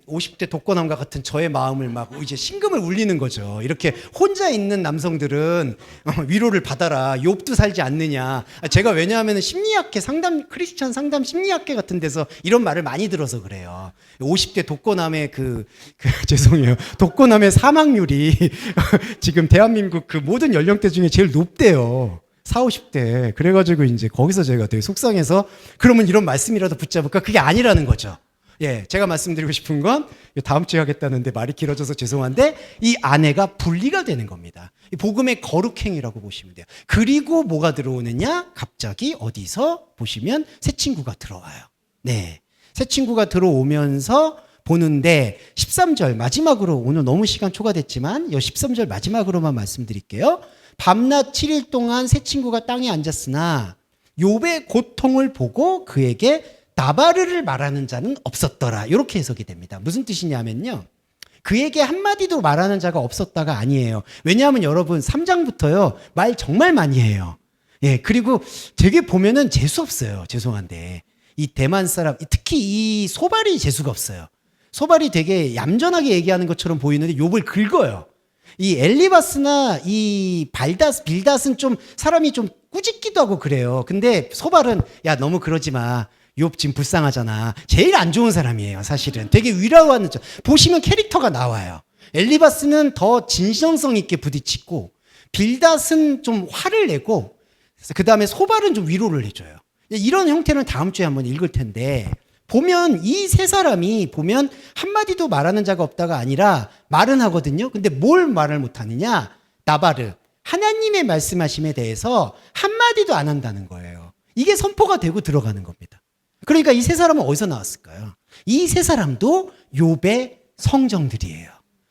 50대 독거남과 같은 저의 마음을 막 이제 심금을 울리는 거죠. 이렇게 혼자 있는 남성들은 위로를 받아라. 욥도 살지 않느냐. 제가 왜냐하면 심리학회 크리스찬 상담 심리학회 같은 데서 이런 말을 많이 들어서 그래요. 50대 독거남의 죄송해요. 독거남의 사망률이 지금 대한민국 모든 연령대 중에 제일 높대요. 40, 50대. 그래가지고 이제 거기서 제가 되게 속상해서 그러면 이런 말씀이라도 붙잡을까? 그게 아니라는 거죠. 예, 제가 말씀드리고 싶은 건 다음 주에 하겠다는데 말이 길어져서 죄송한데 이 아내가 분리가 되는 겁니다. 이 복음의 거룩행위라고 보시면 돼요. 그리고 뭐가 들어오느냐? 갑자기 어디서 보시면 새 친구가 들어와요. 네, 새 친구가 들어오면서 보는데 13절 마지막으로 오늘 너무 시간 초과됐지만 이 13절 마지막으로만 말씀드릴게요. 밤낮 7일 동안 새 친구가 땅에 앉았으나 욥의 고통을 보고 그에게 나바르를 말하는 자는 없었더라. 이렇게 해석이 됩니다. 무슨 뜻이냐면요. 그에게 한마디도 말하는 자가 없었다가 아니에요. 왜냐하면 여러분 3장부터요. 말 정말 많이 해요. 예, 그리고 되게 보면은 재수 없어요. 죄송한데. 이 대만 사람, 특히 이 소발이 재수가 없어요. 소발이 되게 얌전하게 얘기하는 것처럼 보이는데 욥을 긁어요. 이 엘리바스나 이 빌닷은 좀 사람이 좀 꾸짖기도 하고 그래요. 근데 소발은 야 너무 그러지 마. 욥 지금 불쌍하잖아. 제일 안 좋은 사람이에요. 사실은 되게 위로하는 보시면 캐릭터가 나와요. 엘리바스는 더 진정성 있게 부딪히고 빌닷은 좀 화를 내고 그 다음에 소발은 좀 위로를 해줘요. 이런 형태는 다음 주에 한번 읽을 텐데 보면 이 세 사람이 보면 한마디도 말하는 자가 없다가 아니라 말은 하거든요. 근데 뭘 말을 못하느냐? 나바르. 하나님의 말씀하심에 대해서 한마디도 안 한다는 거예요. 이게 선포가 되고 들어가는 겁니다. 그러니까 이 세 사람은 어디서 나왔을까요? 이 세 사람도 욥의 성정들이에요.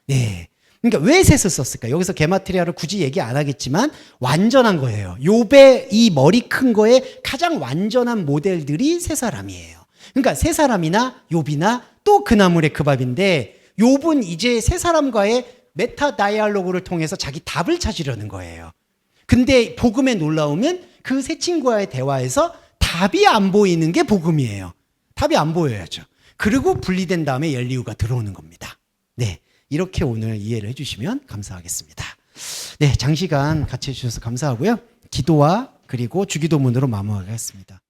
네. 그러니까 왜 셋을 썼을까? 여기서 게마트리아를 굳이 얘기 안 하겠지만 완전한 거예요. 욥의 이 머리 큰 거에 가장 완전한 모델들이 세 사람이에요. 그러니까 세 사람이나 욥이나 또 그 나물의 그 밥인데 욥은 이제 세 사람과의 메타 다이알로그를 통해서 자기 답을 찾으려는 거예요. 근데 복음에 놀라우면 그 세 친구와의 대화에서 답이 안 보이는 게 복음이에요. 답이 안 보여야죠. 그리고 분리된 다음에 엘리후가 들어오는 겁니다. 네, 이렇게 오늘 이해를 해주시면 감사하겠습니다. 네, 장시간 같이 해주셔서 감사하고요. 기도와 그리고 주기도문으로 마무리하겠습니다.